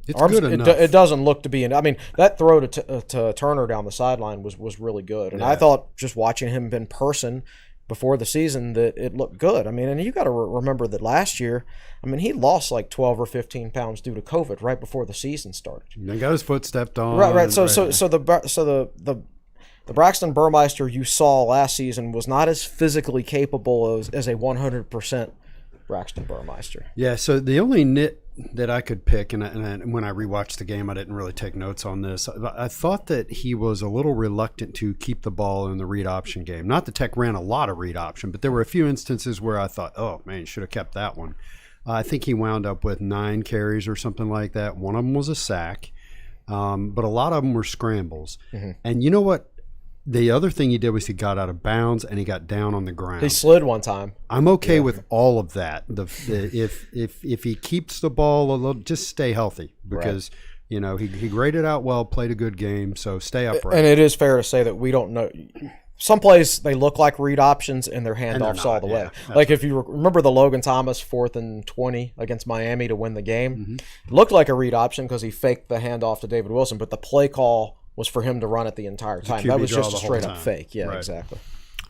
good enough. It doesn't look to be. I mean, that throw to Turner down the sideline was really good, and I thought just watching him in person before the season that it looked good. I mean, and you got to remember that last year, I mean, he lost like 12 or 15 pounds due to COVID right before the season started. And got his foot stepped on. Right. So the Braxton Burmeister you saw last season was not as physically capable as a 100% Braxton Burmeister. Yeah. So the only nit that I could pick, and when I rewatched the game, I didn't really take notes on this. I thought that he was a little reluctant to keep the ball in the read option game. Not that Tech ran a lot of read option, but there were a few instances where I thought, oh, man, you should have kept that one. I think he wound up with 9 carries or something like that. One of them was a sack, but a lot of them were scrambles. Mm-hmm. And you know what? The other thing he did was he got out of bounds and he got down on the ground. He slid one time. I'm okay with all of that. If he keeps the ball a little, just stay healthy because he graded out well, played a good game, so stay upright. And it is fair to say that we don't know. Some plays they look like read options and they're handoffs all the way. Like if you remember the Logan Thomas 4th and 20 against Miami to win the game, it looked like a read option because he faked the handoff to David Wilson, but the play call was for him to run it the entire time. That was just a straight up fake. Yeah, exactly.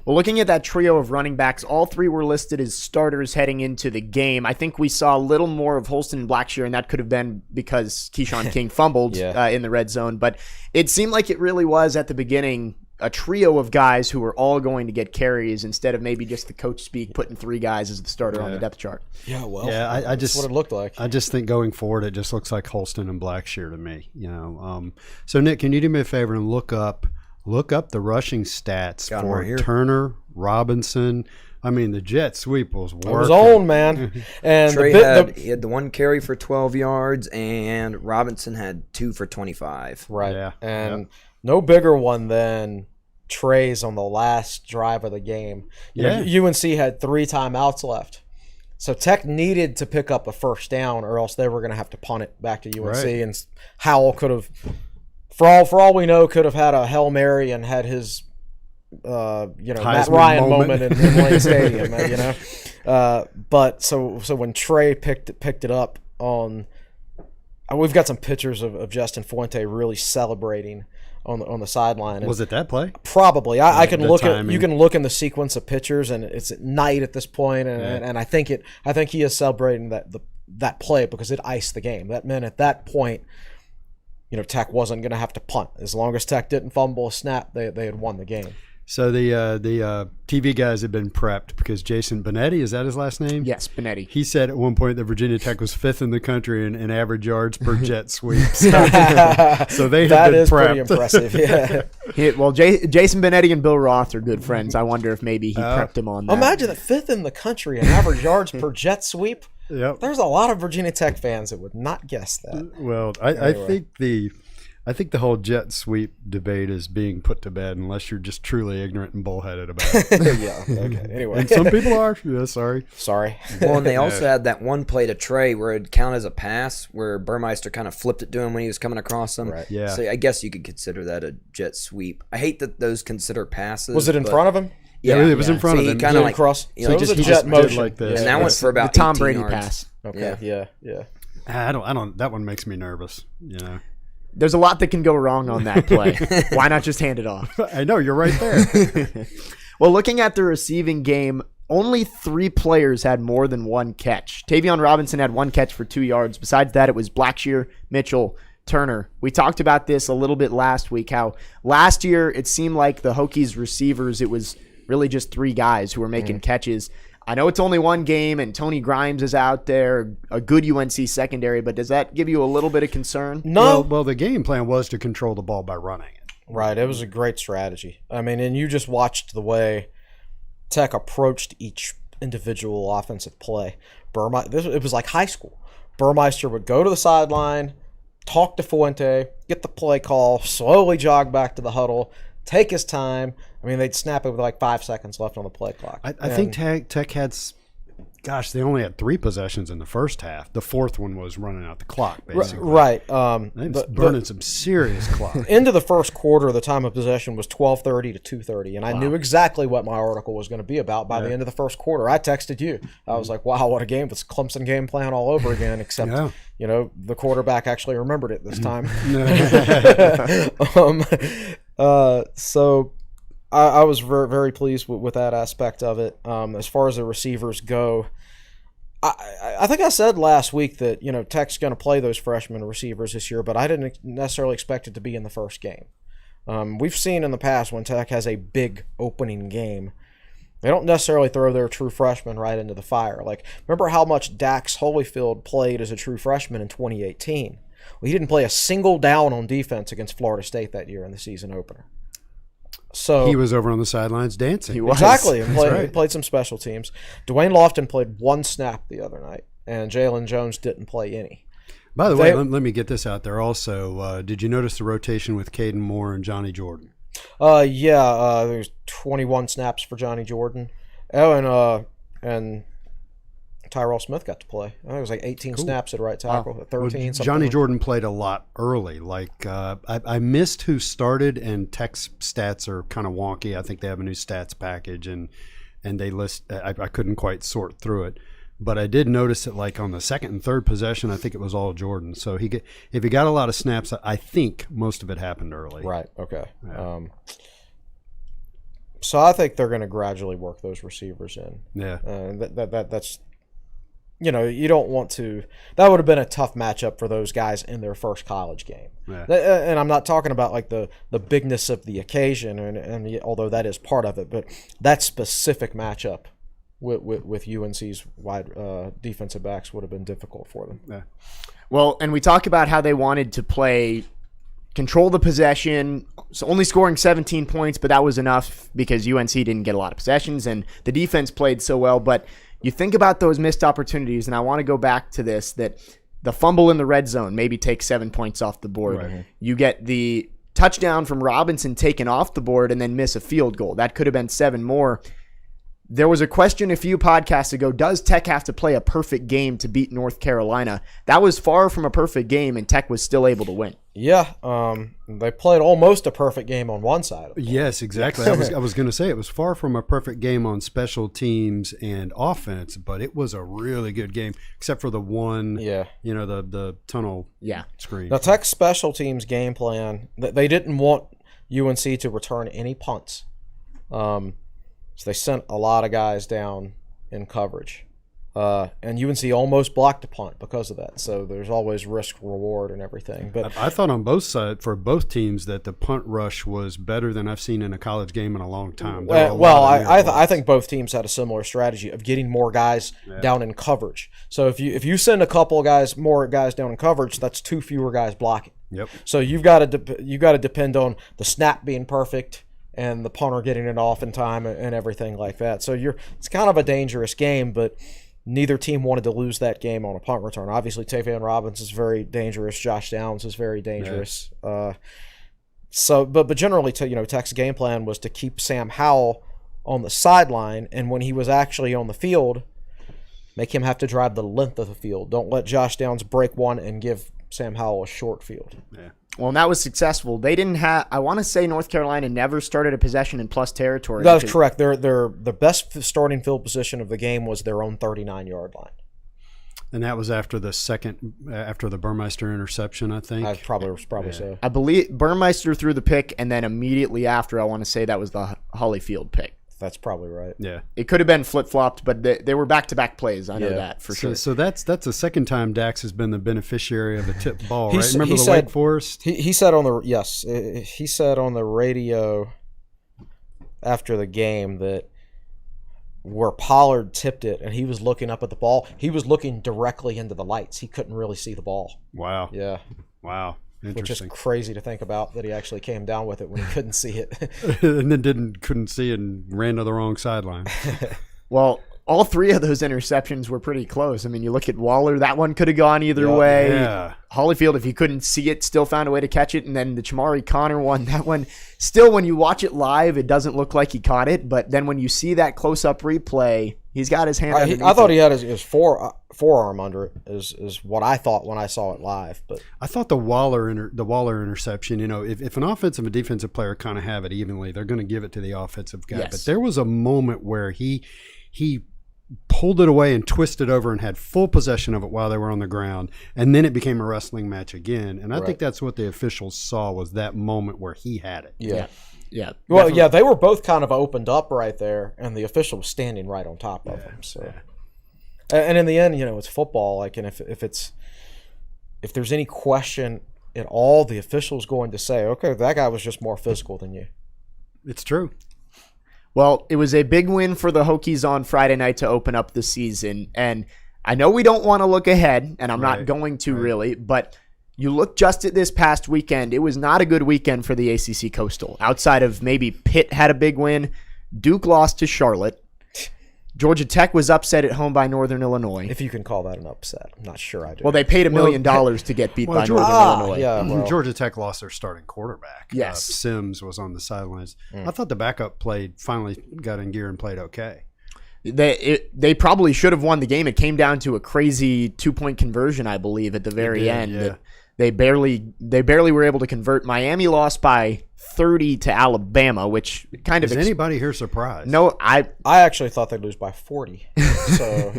Well, looking at that trio of running backs, all three were listed as starters heading into the game. I think we saw a little more of Holston and Blackshear, and that could have been because Keyshawn King fumbled in the red zone. But it seemed like it really was at the beginning a trio of guys who were all going to get carries instead of maybe just the coach speak putting three guys as the starter on the depth chart. Yeah, well, that's what it looked like. I just think going forward, it just looks like Holston and Blackshear to me. So Nick, can you do me a favor and look up the rushing stats for Turner, Robinson? I mean, the jet sweep was working. It was on, man. And Trey he had the one carry for 12 yards, and Robinson had 2 for 25. Right. Yeah. And no bigger one than Trey's on the last drive of the game. UNC had 3 timeouts left. So Tech needed to pick up a first down or else they were going to have to punt it back to UNC. Right. And Howell could have, for all we know, could have had a Hail Mary and had his Matt Ryan moment in Lane Stadium. But so when Trey picked it up on, we've got some pictures of Justin Fuente really celebrating on the sideline. Was it that play? Probably. I can look at. You can look in the sequence of pictures, and it's at night at this point, and I think he is celebrating that play because it iced the game. That meant at that point, Tech wasn't going to have to punt as long as Tech didn't fumble a snap. They had won the game. So the TV guys have been prepped because Jason Benetti, is that his last name? Yes, Benetti. He said at one point that Virginia Tech was 5th in the country in average yards per jet sweep. So they have been prepped. That is pretty impressive, yeah. Well, Jason Benetti and Bill Roth are good friends. I wonder if maybe he prepped him on that. Imagine that 5th in the country in average yards per jet sweep. Yep. There's a lot of Virginia Tech fans that would not guess that. Well, I think the whole jet sweep debate is being put to bed unless you're just truly ignorant and bullheaded about it. Yeah. Okay. Anyway, and some people are. Yeah, sorry. Well, and they also had that one play to Trey where it count as a pass, where Burmeister kind of flipped it to him when he was coming across him. Right. Yeah. So I guess you could consider that a jet sweep. I hate that those consider passes. Was it in front of him? Yeah, it was in front of him. Kind of like cross. So it was a jet motion like this. And that went for about the Tom 18 Brady yards. pass. Okay. Yeah. I don't. That one makes me nervous. There's a lot that can go wrong on that play. Why not just hand it off? I know, you're right there. Well, looking at the receiving game, only 3 players had more than 1 catch. Tavion Robinson had 1 catch for 2 yards. Besides that, it was Blackshear, Mitchell, Turner. We talked about this a little bit last week, how last year it seemed like the Hokies receivers, it was really just 3 guys who were making catches. I know it's only 1 game and Tony Grimes is out there, a good UNC secondary, but does that give you a little bit of concern? No. Well, the game plan was to control the ball by running it. Right. It was a great strategy. I mean, and you just watched the way Tech approached each individual offensive play. It was like high school. Burmeister would go to the sideline, talk to Fuente, get the play call, slowly jog back to the huddle, take his time. I mean, they'd snap it with like 5 seconds left on the play clock. I think Tech had, they only had 3 possessions in the first half. The 4th one was running out the clock, basically. Right. Burning some serious clock. Into the first quarter, the time of possession was 12:30 to 2:30, and I knew exactly what my article was going to be about by the end of the first quarter. I texted you. I was like, wow, what a game. It's Clemson game plan all over again, except, the quarterback actually remembered it this time. So I was very, very pleased with that aspect of it. As far as the receivers go, I think I said last week that Tech's going to play those freshman receivers this year, but I didn't necessarily expect it to be in the first game. We've seen in the past when Tech has a big opening game, they don't necessarily throw their true freshman right into the fire. Like, remember how much Dax Holyfield played as a true freshman in 2018? Well, he didn't play a single down on defense against Florida State that year in the season opener. So he was over on the sidelines dancing. He was. Exactly. He played some special teams. Dwayne Lofton played 1 snap the other night, and Jalen Jones didn't play any. By the way, let me get this out there also. Did you notice the rotation with Caden Moore and Johnny Jordan? There's 21 snaps for Johnny Jordan. Oh, and Tyrell Smith got to play. I think it was like 18 snaps at right tackle, 13. Johnny Jordan played a lot early. Like I missed who started, and Tech's stats are kind of wonky. I think they have a new stats package, and they list. I couldn't quite sort through it, but I did notice that like on the second and third possession, I think it was all Jordan. So if he got a lot of snaps, I think most of it happened early. Right. Okay. Yeah. So I think they're going to gradually work those receivers in. Yeah. That's. You don't want to – that would have been a tough matchup for those guys in their first college game. Yeah. And I'm not talking about like the bigness of the occasion, and although that is part of it, but that specific matchup with UNC's wide defensive backs would have been difficult for them. Yeah. Well, and we talk about how they wanted to control the possession, so only scoring 17 points, but that was enough because UNC didn't get a lot of possessions, and the defense played so well, but – you think about those missed opportunities, and I want to go back to this, that the fumble in the red zone maybe takes 7 points off the board. Right. You get the touchdown from Robinson taken off the board and then miss a field goal. That could have been 7 more. There was a question a few podcasts ago, does Tech have to play a perfect game to beat North Carolina? That was far from a perfect game, and Tech was still able to win. Yeah, they played almost a perfect game on one side. Yes, exactly. I was going to say it was far from a perfect game on special teams and offense, but it was a really good game, except for the one, the tunnel screen. Now, Tech's special teams game plan, they didn't want UNC to return any punts. So they sent a lot of guys down in coverage. And UNC almost blocked a punt because of that. So there's always risk reward and everything. But I thought on both sides, for both teams, that the punt rush was better than I've seen in a college game in a long time. I think both teams had a similar strategy of getting more guys down in coverage. So if you send a couple of more guys down in coverage, that's 2 fewer guys blocking. Yep. So you've got to depend on the snap being perfect and the punter getting it off in time and everything like that. So it's kind of a dangerous game, but neither team wanted to lose that game on a punt return. Obviously, Tavian Robbins is very dangerous. Josh Downs is very dangerous. Yeah. But generally, Tech's game plan was to keep Sam Howell on the sideline, and when he was actually on the field, make him have to drive the length of the field. Don't let Josh Downs break one and give Sam Howell a short field. Yeah. Well, and that was successful. They didn't have. I want to say North Carolina never started a possession in plus territory. That is correct. The best starting field position of the game was their own 39-yard line. And that was after the Burmeister interception, I think. Probably so. I believe Burmeister threw the pick, and then immediately after, I want to say that was the Holyfield pick. That's probably right. Yeah, it could have been flip-flopped, but they were back-to-back plays. I know that for sure. So that's the second time Dax has been the beneficiary of a tipped ball, right? Remember Wake Forest? He said on the radio after the game that where Pollard tipped it and he was looking up at the ball, he was looking directly into the lights. He couldn't really see the ball. Wow. Yeah. Wow. Which is crazy to think about, that he actually came down with it when he couldn't see it. And then couldn't see it and ran to the wrong sideline. Well, all 3 of those interceptions were pretty close. I mean, you look at Waller, that one could have gone either way. Yeah. Holyfield, if he couldn't see it, still found a way to catch it. And then the Chamari Connor one, that one, still when you watch it live, it doesn't look like he caught it. But then when you see that close-up replay, he's got his hand underneath I thought he had his forearm under it, is what I thought when I saw it live. But I thought the Waller interception, if an offensive and defensive player kind of have it evenly, they're going to give it to the offensive guy. Yes. But there was a moment where he pulled it away and twisted over and had full possession of it while they were on the ground, and then it became a wrestling match again. And I think that's what the officials saw, was that moment where he had it. Yeah. Well, definitely. They were both kind of opened up right there, and the official was standing right on top of them. So, and in the end, it's football. Like, and if there's any question at all, the official's going to say, "Okay, that guy was just more physical than you." It's true. Well, it was a big win for the Hokies on Friday night to open up the season. And I know we don't want to look ahead, and I'm not going to really, but you look just at this past weekend, it was not a good weekend for the ACC Coastal. Outside of maybe Pitt had a big win, Duke lost to Charlotte. Georgia Tech was upset at home by Northern Illinois. If you can call that an upset. I'm not sure I do. Well, they paid $1 million to get beat by Northern Illinois. Yeah, well, Georgia Tech lost their starting quarterback. Yes. Sims was on the sidelines. I thought the backup finally got in gear and played okay. They probably should have won the game. It came down to a crazy 2-point conversion, I believe, at the very end. Yeah. They barely were able to convert. Miami lost by 30 to Alabama, which kind of Is anybody here surprised? No, I actually thought they'd lose by 40. So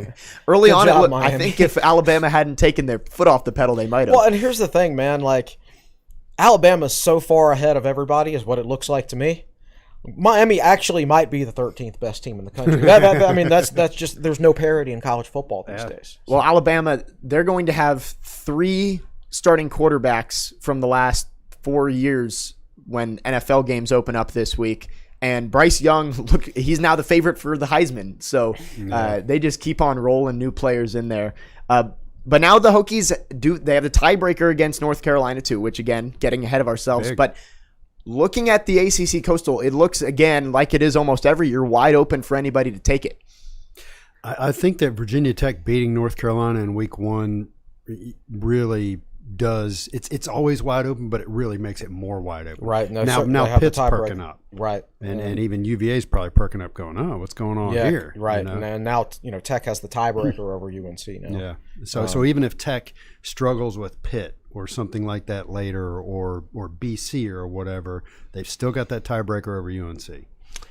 early good on, job, I Miami. think if Alabama hadn't taken their foot off the pedal, they might have. Well, and here's the thing, man. Like, Alabama's so far ahead of everybody is what it looks like to me. Miami actually might be the 13th best team in the country. I mean, that's just, there's no parity in college football these days. Well, Alabama, they're going to have 3 starting quarterbacks from the last 4 years when NFL games open up this week. And Bryce Young, look, he's now the favorite for the Heisman. So they just keep on rolling new players in there. But now the Hokies they have the tiebreaker against North Carolina too, which again, getting ahead of ourselves. Big. But looking at the ACC Coastal, it looks again like it is almost every year wide open for anybody to take it. I think that Virginia Tech beating North Carolina in week 1 really does. It's always wide open, but it really makes it more wide open. Right. No, now Pitt's perking up. Right. And even UVA's probably perking up going, oh, what's going on here? Right. You know? And now, Tech has the tiebreaker over UNC now. Yeah. So even if Tech struggles with Pitt or something like that later, or BC or whatever, they've still got that tiebreaker over UNC.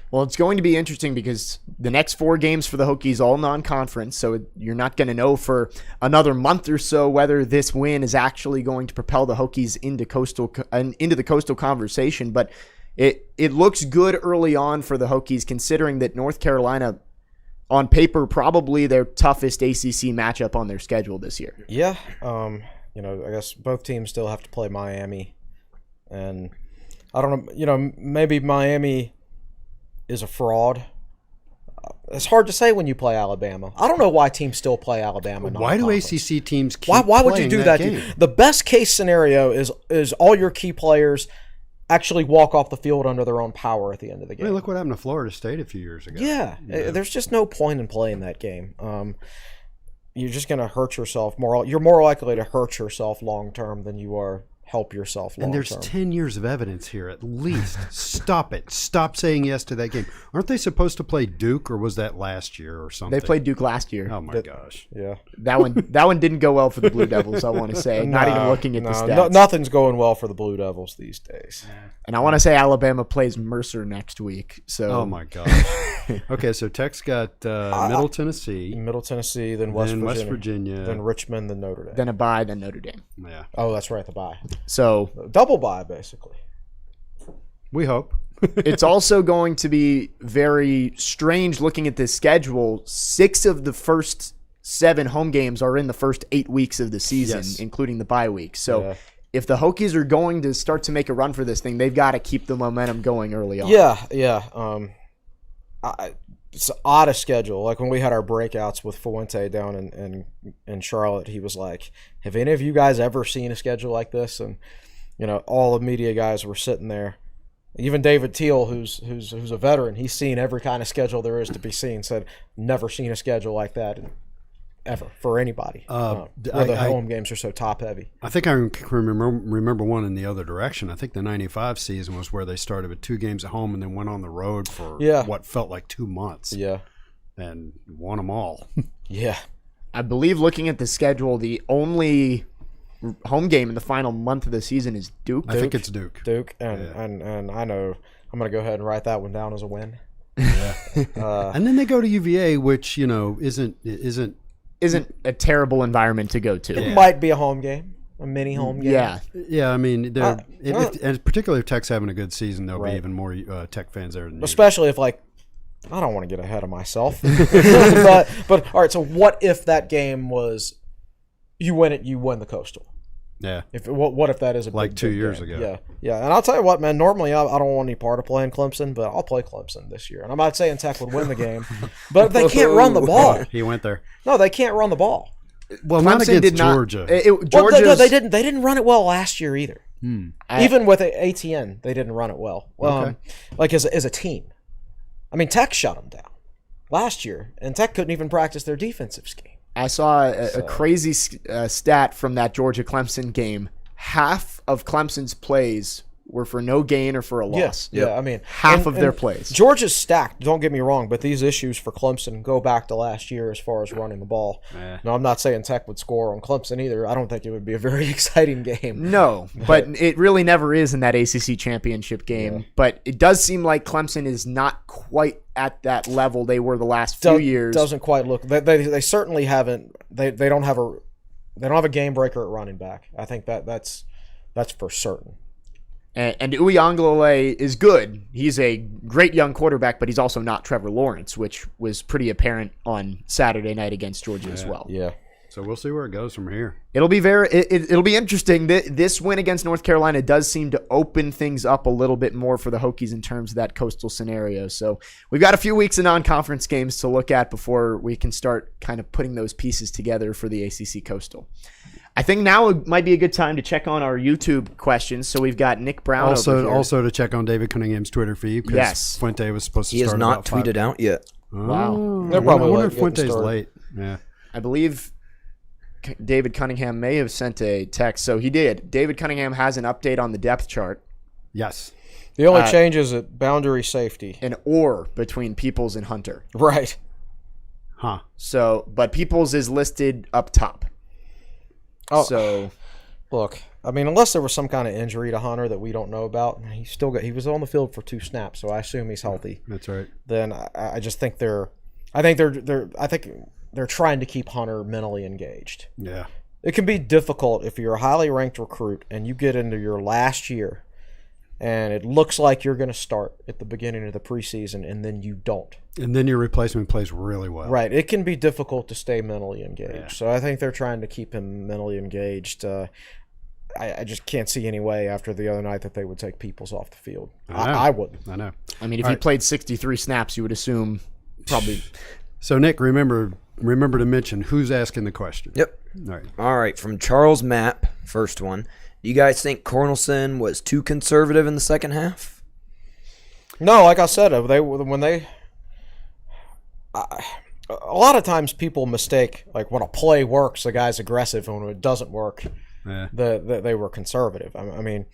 Well, it's going to be interesting because the next 4 games for the Hokies all non-conference, so you're not going to know for another month or so whether this win is actually going to propel the Hokies into the Coastal conversation. But it looks good early on for the Hokies, considering that North Carolina, on paper, probably their toughest ACC matchup on their schedule this year. Yeah. I guess both teams still have to play Miami, and I don't know. Maybe Miami is a fraud. It's hard to say when you play Alabama. I don't know why teams still play Alabama. Why do ACC teams keep Why would you do that? game? The best case scenario is all your key players actually walk off the field under their own power at the end of the game. Hey, look what happened to Florida State a few years ago. Yeah. There's just no point in playing that game. You're just going to hurt yourself more. You're more likely to hurt yourself long term than you are help yourself long And there's term. 10 years of evidence here at least. Stop it. Stop saying yes to that game. Aren't they supposed to play Duke, or was that last year or something? They played Duke last year. Oh my gosh. Yeah. That one didn't go well for the Blue Devils, I want to say. Not even looking at the stats. Nothing's going well for the Blue Devils these days. And I want to say Alabama plays Mercer next week. So Oh my gosh. Okay, so Tech's got Middle Tennessee, Middle Tennessee, then West Virginia, then Richmond, then Notre Dame. then a bye, then Notre Dame. Yeah. Oh, that's right, the bye. So Double bye, basically. We hope. it's also going to be very strange looking at this schedule. 6 of the first 7 home games are in the first 8 weeks of the season, Yes. including the bye week. So Yeah. if the Hokies are going to start to make a run for this thing, they've got to keep the momentum going early on. Yeah. It's an odd schedule. Like when we had our breakouts with Fuente down in Charlotte, he was like, "Have any of you guys ever seen a schedule like this?" And all the media guys were sitting there. Even David Teal, who's a veteran, he's seen every kind of schedule there is to be seen. Said, "Never seen a schedule like that ever for anybody." Where the home games are so top heavy. I think I remember one in the other direction. I think the 95 season was where they started with 2 games at home and then went on the road for what felt like 2 months. Yeah. And won them all. Yeah. I believe looking at the schedule, the only home game in the final month of the season is Duke. I think it's Duke. And I know I'm going to go ahead and write that one down as a win. And then they go to UVA, which Isn't a terrible environment to go to. It might be a home game, a mini home game. Yeah. Yeah, I mean, and particularly if Tech's having a good season, there'll be even more Tech fans there. Than Especially if, like, I don't want to get ahead of myself. but all right, so what if that game was you win it, you win the Coastal? Yeah. What if that is a like big, 2 big years game? ago? Yeah. And I'll tell you what, man. Normally, I don't want any part of playing Clemson, but I'll play Clemson this year. And I'm not saying Tech would win the game, but they can't run the ball. He went there. No, they can't run the ball. Well, not against Georgia. They didn't run it well last year either. Even with ATN, they didn't run it well. Okay. Like as a team. I mean, Tech shut them down. last year, and Tech couldn't even practice their defensive scheme. I saw a crazy stat from that Georgia-Clemson game. Half of Clemson's plays were for no gain or for a loss. Yeah, I mean, half of their plays. Georgia's stacked, don't get me wrong, but these issues for Clemson go back to last year as far as running the ball. Now, I'm not saying Tech would score on Clemson either. I don't think it would be a very exciting game. No, but it really never is in that ACC championship game. Yeah. But it does seem like Clemson is not quite at that level they were the last few years. Doesn't quite look. They certainly haven't. They don't have a game breaker at running back. I think that's for certain. And Uiagalelei is good. He's a great young quarterback, but he's also not Trevor Lawrence, which was pretty apparent on Saturday night against Georgia as well. Yeah. So we'll see where it goes from here. It'll be it'll be interesting. This win against North Carolina does seem to open things up a little bit more for the Hokies in terms of that coastal scenario. So we've got a few weeks of non-conference games to look at before we can start kind of putting those pieces together for the ACC Coastal. I think now might be a good time to check on our YouTube questions. So we've got Nick Brown over here. Also to check on David Cunningham's Twitter feed. Yes. Fuente was supposed to He start has not about tweeted out yet. Wow. They're probably I wonder late if Fuente's getting late. Yeah. I believe David Cunningham may have sent a text. So he did. David Cunningham has an update on the depth chart. Yes. The only change is at boundary safety. An or between Peoples and Hunter. Right. Huh. So, but Peoples is listed up top. Oh, so look, I mean, unless there was some kind of injury to Hunter that we don't know about, he was on the field for 2 snaps, so I assume he's healthy. That's right. Then I just think they're trying to keep Hunter mentally engaged. Yeah. It can be difficult if you're a highly ranked recruit and you get into your last year and it looks like you're going to start at the beginning of the preseason and then you don't. And then your replacement plays really well. Right. It can be difficult to stay mentally engaged. Yeah. So I think they're trying to keep him mentally engaged. I just can't see any way after the other night that they would take Peoples off the field. I wouldn't. I know. I mean, if he played 63 snaps, you would assume probably. So, Nick, remember to mention who's asking the question. Yep. All right. From Charles Mapp, first one. Do you guys think Cornelson was too conservative in the second half? No, like I said, a lot of times people mistake, like when a play works, the guy's aggressive, and when it doesn't work, they were conservative. I mean,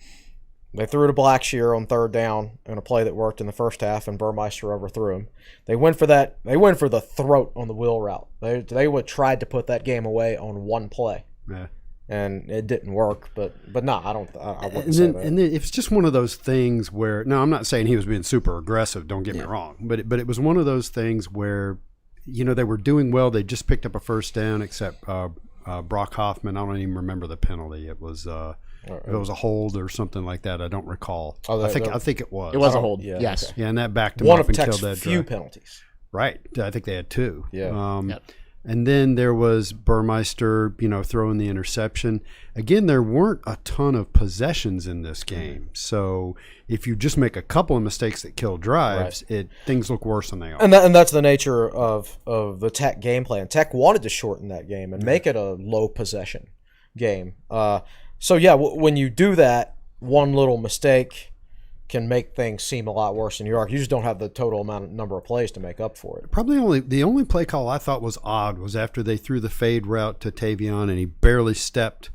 they threw to Blackshear on 3rd down in a play that worked in the first half, and Burmeister overthrew him. They went for that. They went for the throat on the wheel route. They would tried to put that game away on one play. Yeah. And it didn't work, but no, I wouldn't say that. And then it's just one of those things where, no, I'm not saying he was being super aggressive, don't get me wrong, but it was one of those things where, they were doing well. They just picked up a first down, except Brock Hoffman. I don't even remember the penalty. It was if it was a hold or something like that. I don't recall. I think it was. It was a hold. Yes. Okay. Yeah, and that backed him one up of and Tech's killed that few drive. penalties. Right. I think they had 2. Yeah. Yep. And then there was Burmeister, throwing the interception. Again, there weren't a ton of possessions in this game. So if you just make a couple of mistakes that kill drives, things look worse than they are. And that's the nature of the Tech game plan. Tech wanted to shorten that game and make it a low possession game. When you do that, one little mistake can make things seem a lot worse than you are. You just don't have the total number of plays to make up for it. Probably the only play call I thought was odd was after they threw the fade route to Tavion and he barely stepped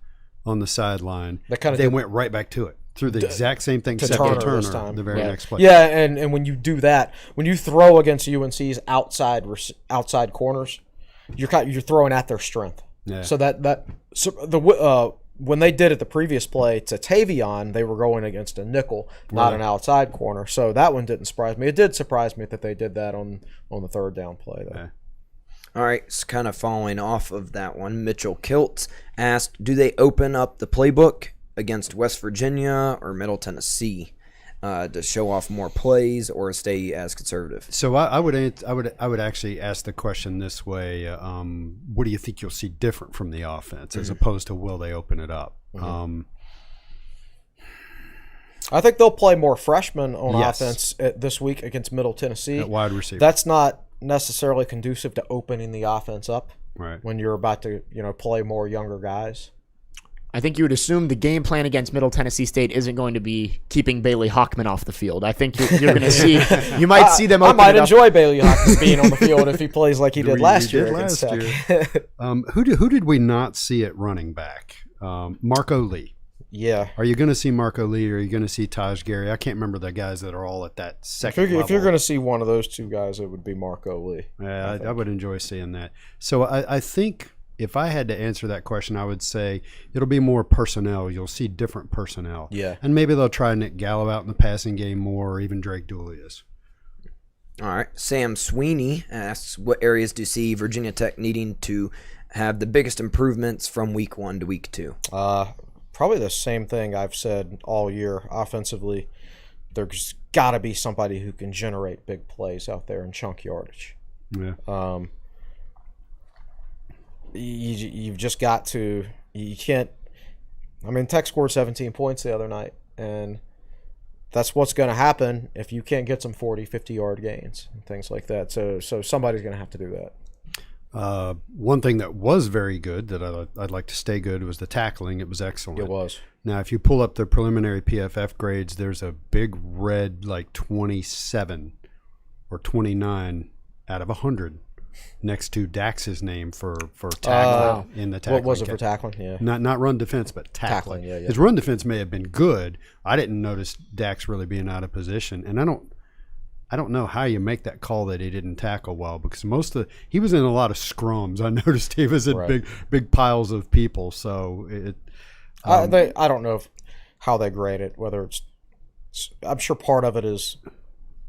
on the sideline. They went right back to it. Through the exact same thing, except Turner this time. The very next play. Yeah, and when you do that, when you throw against UNC's outside corners, you're throwing at their strength. Yeah. So when they did it the previous play to Tavion, they were going against a nickel, not an outside corner. So that one didn't surprise me. It did surprise me that they did that on the 3rd down play, though. Yeah. All right, so kind of following off of that one, Mitchell Kiltz asked, do they open up the playbook against West Virginia or Middle Tennessee to show off more plays or stay as conservative? So I would actually ask the question this way: what do you think you'll see different from the offense as opposed to will they open it up? I think they'll play more freshmen on offense this week against Middle Tennessee. At wide receiver. That's not necessarily conducive to opening the offense up right when you're about to play more younger guys. I think you would assume the game plan against Middle Tennessee State isn't going to be keeping Bailey Hockman off the field. I think you're going to see, you might see them. I might enjoy Bailey Hockman being on the field if he plays like he did last year. Who did we not see at running back? Marco Lee. Yeah. Are you going to see Marco Lee or are you going to see Taj Gary? I can't remember the guys that are all at that second level. If you're going to see one of those two guys, it would be Marco Lee. Yeah, I would enjoy seeing that. So I think if I had to answer that question, I would say it'll be more personnel. You'll see different personnel. Yeah. And maybe they'll try Nick Gallo out in the passing game more, or even Drake Doolius. All right. Sam Sweeney asks, what areas do you see Virginia Tech needing to have the biggest improvements from week 1 to week 2? Probably the same thing I've said all year. Offensively, there's got to be somebody who can generate big plays out there in chunk yardage. Yeah. You've just got to. You can't. I mean, Tech scored 17 points the other night, and that's what's going to happen if you can't get some 40, 50-yard gains and things like that. So somebody's going to have to do that. One thing that was very good that I'd like to stay good was the tackling. It was excellent. It was. Now, if you pull up the preliminary PFF grades, there's a big red, like 27 or 29 out of 100 next to Dax's name for tackling in the tackling. What was it for tackling? Yeah. Not run defense, but tackling. Yeah. His run defense may have been good. I didn't notice Dax really being out of position, and I don't know how you make that call that he didn't tackle well, because he was in a lot of scrums. I noticed he was in big piles of people. So I don't know how they grade it. Whether I'm sure part of it is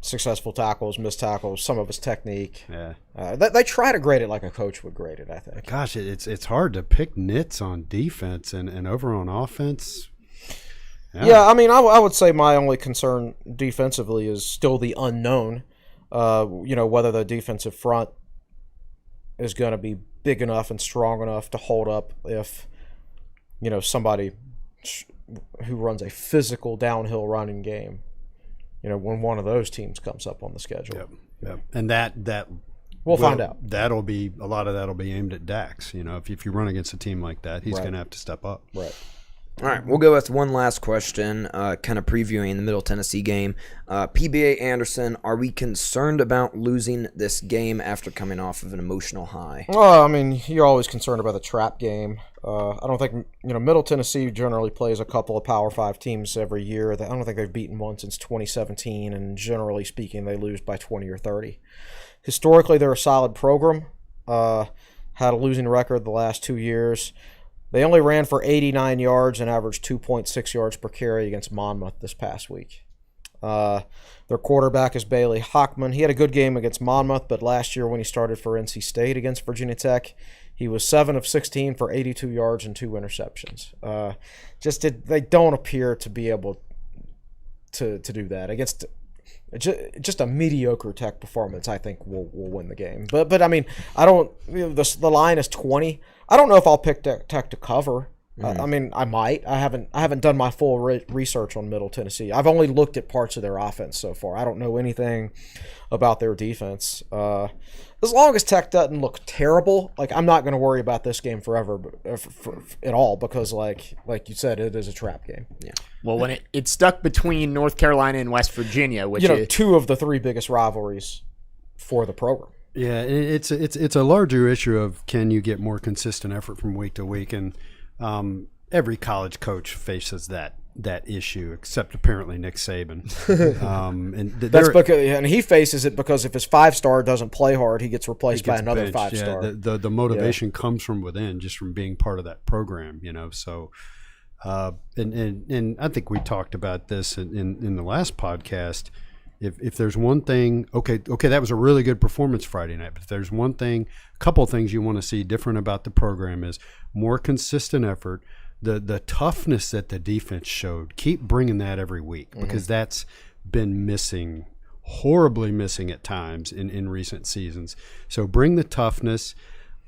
successful tackles, missed tackles, some of it's technique. Yeah. They try to grade it like a coach would grade it, I think. Gosh, it's hard to pick nits on defense and over on offense. Yeah, I mean, I would say my only concern defensively is still the unknown. Whether the defensive front is going to be big enough and strong enough to hold up if, somebody who runs a physical downhill running game, when one of those teams comes up on the schedule. Yep. And that we'll find out. A lot of that'll be aimed at Dax. If you run against a team like that, he's going to have to step up. Right. All right, we'll go with one last question, kind of previewing the Middle Tennessee game. PBA Anderson, are we concerned about losing this game after coming off of an emotional high? Well, I mean, you're always concerned about the trap game. I don't think, Middle Tennessee generally plays a couple of Power 5 teams every year. I don't think they've beaten one since 2017, and generally speaking, they lose by 20 or 30. Historically, they're a solid program. Had a losing record the last 2 years. They only ran for 89 yards and averaged 2.6 yards per carry against Monmouth this past week. Their quarterback is Bailey Hockman. He had a good game against Monmouth, but last year when he started for NC State against Virginia Tech, he was 7 of 16 for 82 yards and 2 interceptions. They don't appear to be able to do that against just a mediocre Tech performance. I think will win the game. But I mean, I don't. The line is 20. I don't know if I'll pick Tech to cover. I mean, I might. I haven't done my full research on Middle Tennessee. I've only looked at parts of their offense so far. I don't know anything about their defense. As long as Tech doesn't look terrible, I'm not going to worry about this game forever at all, because like you said, it is a trap game. Yeah. Well, when it's stuck between North Carolina and West Virginia, which two of the 3 biggest rivalries for the program. Yeah, it's a larger issue of, can you get more consistent effort from week to week, and every college coach faces that issue, except apparently Nick Saban. And he faces it because if his 5-star doesn't play hard, he gets replaced by another benched. 5-star. Yeah, the motivation comes from within, just from being part of that program. So. And I think we talked about this in the last podcast. If there's one thing, okay, that was a really good performance Friday night. But if there's one thing, a couple of things you want to see different about the program is more consistent effort, the toughness that the defense showed. Keep bringing that every week, because that's been missing, horribly missing at times in recent seasons. So bring the toughness.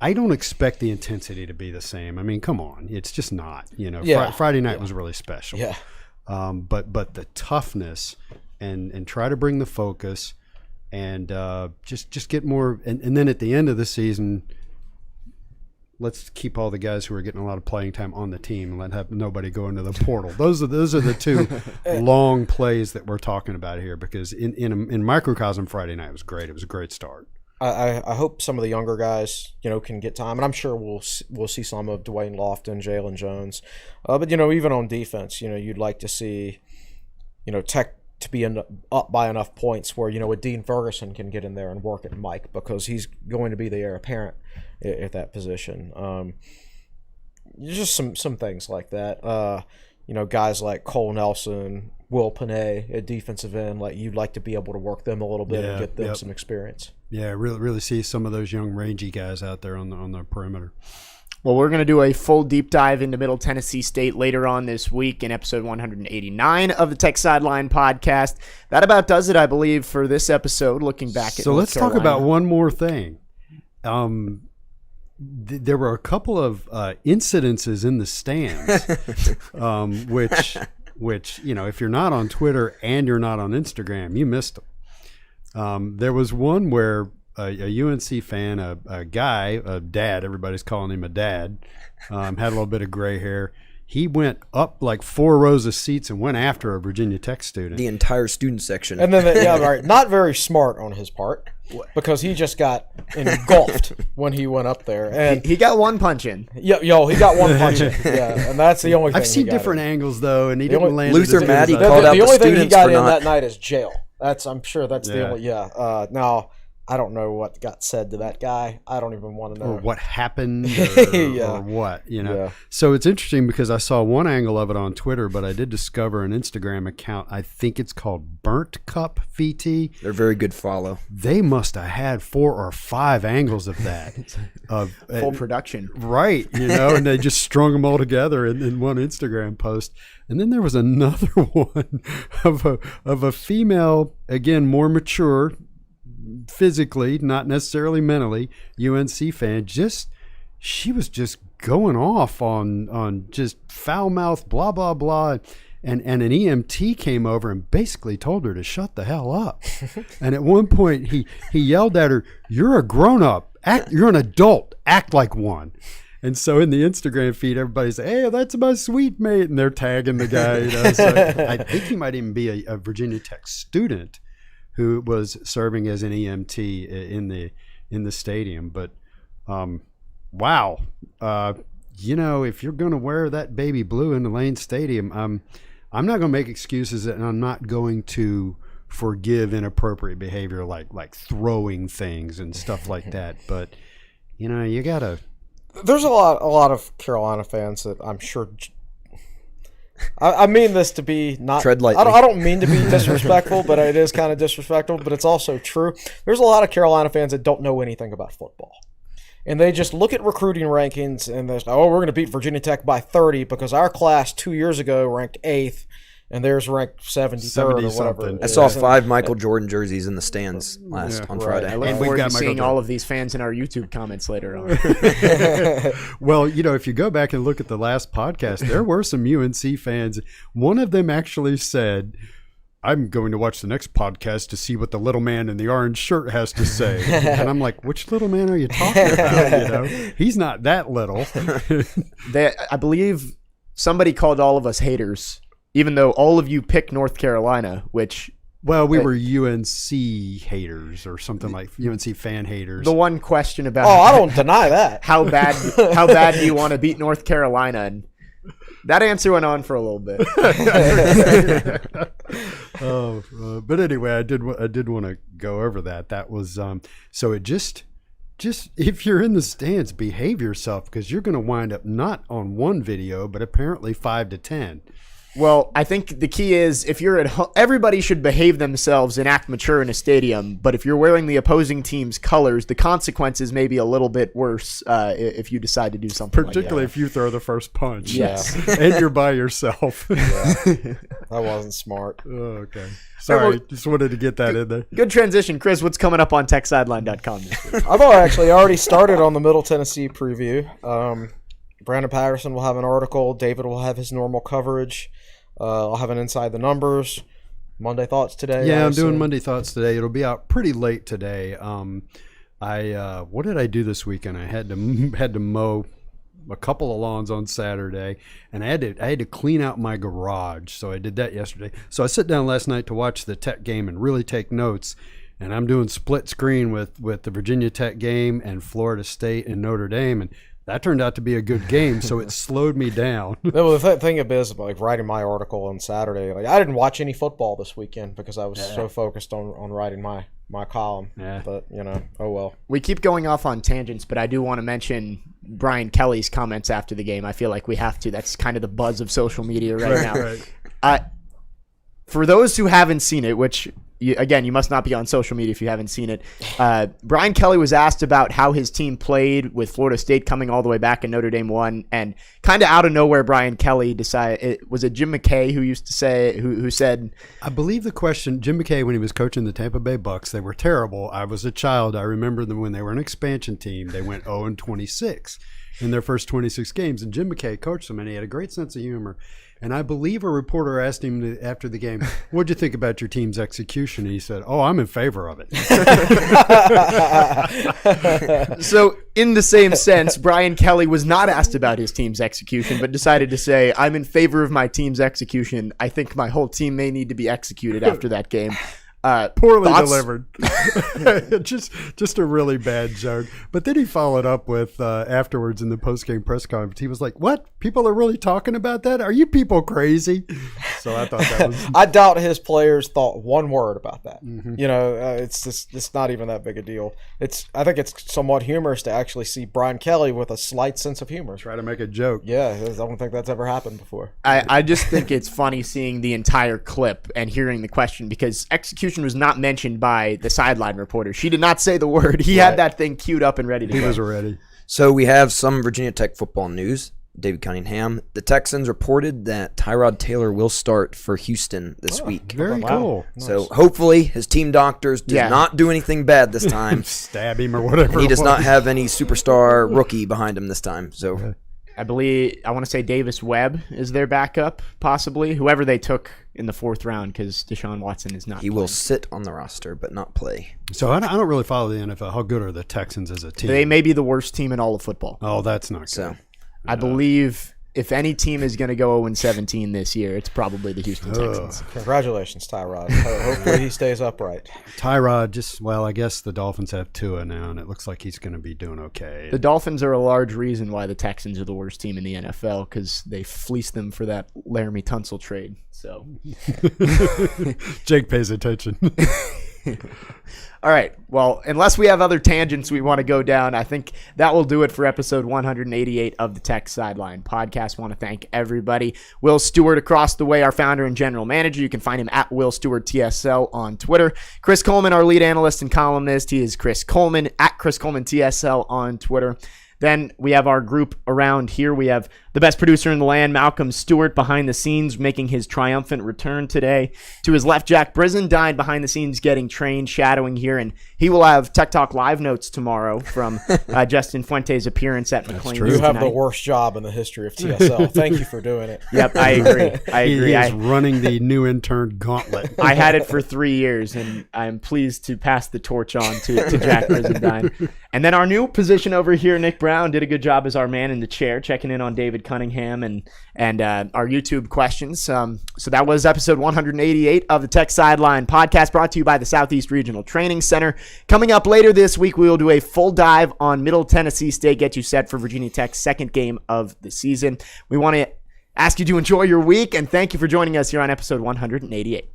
I don't expect the intensity to be the same. I mean, come on, it's just not. Friday night was really special. Yeah. But the toughness and try to bring the focus and just get more. And then at the end of the season, let's keep all the guys who are getting a lot of playing time on the team and have nobody go into the portal. Those are the two long plays that we're talking about here, because in microcosm Friday night was great. It was a great start. I hope some of the younger guys, can get time, and I'm sure we'll see some of Dwayne Lofton, Jalen Jones, but even on defense, you'd like to see, Tech to be up by enough points where a Dean Ferguson can get in there and work at Mike, because he's going to be the heir apparent at that position. Just some things like that. Guys like Cole Nelson, Will Panay at defensive end, like you'd like to be able to work them a little bit and get them some experience. Yeah, really see some of those young rangy guys out there on the perimeter. Well, we're going to do a full deep dive into Middle Tennessee State later on this week in episode 189 of the Tech Sideline Podcast. That about does it, I believe, for this episode, looking back at So let's North talk Carolina. about one more thing. There were a couple of incidences in the stands, which if you're not on Twitter and you're not on Instagram, you missed them. There was one where a UNC fan, a guy, a dad, everybody's calling him a dad, had a little bit of gray hair. He went up like 4 rows of seats and went after a Virginia Tech student. The entire student section. And then, not very smart on his part, because he just got engulfed when he went up there. And he got one punch in. he got one punch in. Yeah, and that's the only thing I've seen different angles, though, and he The didn't only- land. Luther as Maddie good as I called thought. out the the only thing he students got for in not- that night is jail. I'm sure that's the Yeah. only. Yeah. Now, I don't know what got said to that guy. I don't even want to know. Or what happened, Yeah. or what, Yeah. So it's interesting because I saw one angle of it on Twitter, but I did discover an Instagram account. I think it's called Burnt Cup VT. They're very good follow. They must have had 4 or 5 angles of that. Full production. Right, and they just strung them all together in one Instagram post. And then there was another one of a female, again, more mature, physically, not necessarily mentally, UNC fan. She was just going off on just foul mouth, blah blah blah, and an EMT came over and basically told her to shut the hell up. And at one point he yelled at her, "You're a grown up. You're an adult. Act like one." And so in the Instagram feed, everybody's like, "Hey, that's my sweet mate," and they're tagging the guy. So I think he might even be a Virginia Tech student who was serving as an EMT in the stadium. But wow, if you're going to wear that baby blue in the Lane Stadium, I'm not going to make excuses, and I'm not going to forgive inappropriate behavior like throwing things and stuff like that. But you gotta. There's a lot of Carolina fans that I'm sure. I mean this to be not. Tread lightly. I don't mean to be disrespectful, but it is kind of disrespectful. But it's also true. There's a lot of Carolina fans that don't know anything about football, and they just look at recruiting rankings and they're like, "Oh, we're going to beat Virginia Tech by 30 because our class 2 years ago ranked 8th, and theirs ranked 73rd or whatever." something. I saw 5 Michael Jordan jerseys in the stands on Friday. I look And we've forward to got Michael seeing Jordan. all of these fans in our YouTube comments later on. Well, if you go back and look at the last podcast, there were some UNC fans. One of them actually said, "I'm going to watch the next podcast to see what the little man in the orange shirt has to say." And I'm like, which little man are you talking about? He's not that little. I believe somebody called all of us haters, even though all of you picked North Carolina, which Well, we were UNC haters or something like UNC fan haters. the one question about I don't deny that. how bad do you want to beat North Carolina, and that answer went on for a little bit. But anyway, I did want to go over that. That was so it just if you're in the stands, behave yourself, because you're going to wind up not on one video, but apparently 5 to 10. Well, I think the key is if you're at home, everybody should behave themselves and act mature in a stadium. But if you're wearing the opposing team's colors, the consequences may be a little bit worse if you decide to do something Particularly like if you throw the first punch. Yes. And you're by yourself. That wasn't smart. Oh, okay. Sorry, just wanted to get that in there. that. Good transition. Chris, what's coming up on techsideline.com this week? I've actually already started on the Middle Tennessee preview. Brandon Patterson will have an article. David will have his normal coverage. I'll have an Inside the Numbers. Monday Thoughts today. Yeah, I I'm doing assume. Monday Thoughts today. It'll be out pretty late today. What did I do this weekend? I had to mow a couple of lawns on Saturday, and I had to clean out my garage. So I did that yesterday. So I sit down last night to watch the Tech game and really take notes. And I'm doing split screen with the Virginia Tech game and Florida State and Notre Dame, and that turned out to be a good game. So it slowed me down. Well, the thing is, like writing my article on Saturday, like I didn't watch any football this weekend because I was so focused on writing my column. Yeah. But oh well. We keep going off on tangents, but I do want to mention Brian Kelly's comments after the game. I feel like we have to. That's kind of the buzz of social media right now. Right. For those who haven't seen it, which again, you must not be on social media if you haven't seen it. Brian Kelly was asked about how his team played with Florida State coming all the way back and Notre Dame won, and kind of out of nowhere, Brian Kelly decided. Was it Jim McKay who used to say who said? I believe the question, Jim McKay, when he was coaching the Tampa Bay Bucks, they were terrible. I was a child. I remember them when they were an expansion team. They went 0-26 in their first 26 games, and Jim McKay coached them, and he had a great sense of humor. And I believe a reporter asked him after the game, "What'd you think about your team's execution?" And he said, "Oh, I'm in favor of it." So, in the same sense, Brian Kelly was not asked about his team's execution, but decided to say, "I'm in favor of my team's execution. I think my whole team may need to be executed after that game." Poorly thoughts? delivered. just a really bad joke. But then he followed up with afterwards in the post-game press conference. He was like, "What? People are really talking about that? Are you people crazy?" So I thought that was. I doubt his players thought one word about that. Mm-hmm. It's not even that big a deal. I think it's somewhat humorous to actually see Brian Kelly with a slight sense of humor. Try to make a joke. Yeah, I don't think that's ever happened before. I just think it's funny seeing the entire clip and hearing the question, because execution was not mentioned by the sideline reporter. She did not say the word. He had that thing queued up and ready to go. He was ready. So we have some Virginia Tech football news. David Cunningham. The Texans reported that Tyrod Taylor will start for Houston this week. Very cool. So hopefully his team doctors did not do anything bad this time. Stab him or whatever. He does not have any superstar rookie behind him this time. So I want to say Davis Webb is their backup, possibly. Whoever they took in the 4th round, because Deshaun Watson is not He will sit on the roster but not play. So I don't really follow the NFL. How good are the Texans as a team? They may be the worst team in all of football. Oh, that's not good. So I believe if any team is going to go 0-17 this year, it's probably the Houston Texans. Congratulations, Tyrod. Hopefully he stays upright. Tyrod, I guess the Dolphins have Tua now, and it looks like he's going to be doing okay. The Dolphins are a large reason why the Texans are the worst team in the NFL, because they fleeced them for that Laramie Tunsil trade. So Jake pays attention. All right. Well, unless we have other tangents we want to go down, I think that will do it for episode 188 of the Tech Sideline Podcast. I want to thank everybody. Will Stewart across the way, our founder and general manager. You can find him at Will Stewart TSL on Twitter. Chris Coleman, our lead analyst and columnist. He is Chris Coleman at Chris Coleman TSL on Twitter. Then we have our group around here. We have the best producer in the land, Malcolm Stewart, behind the scenes, making his triumphant return today. To his left, Jack Brisen, died behind the scenes, getting trained, shadowing here, and he will have Tech Talk live notes tomorrow from Justin Fuente's appearance at McLean. You have the worst job in the history of TSL. Thank you for doing it. Yep, I agree. He is running the new intern gauntlet. I had it for 3 years, and I'm pleased to pass the torch on to Jack Brisen. And then our new position over here, Nick Brown, did a good job as our man in the chair, checking in on David Cunningham and our YouTube questions. So that was episode 188 of the Tech Sideline Podcast, brought to you by the Southeast Regional Training Center. Coming up later this week, we will do a full dive on Middle Tennessee State, get you set for Virginia Tech's second game of the season. We want to ask you to enjoy your week, and thank you for joining us here on episode 188.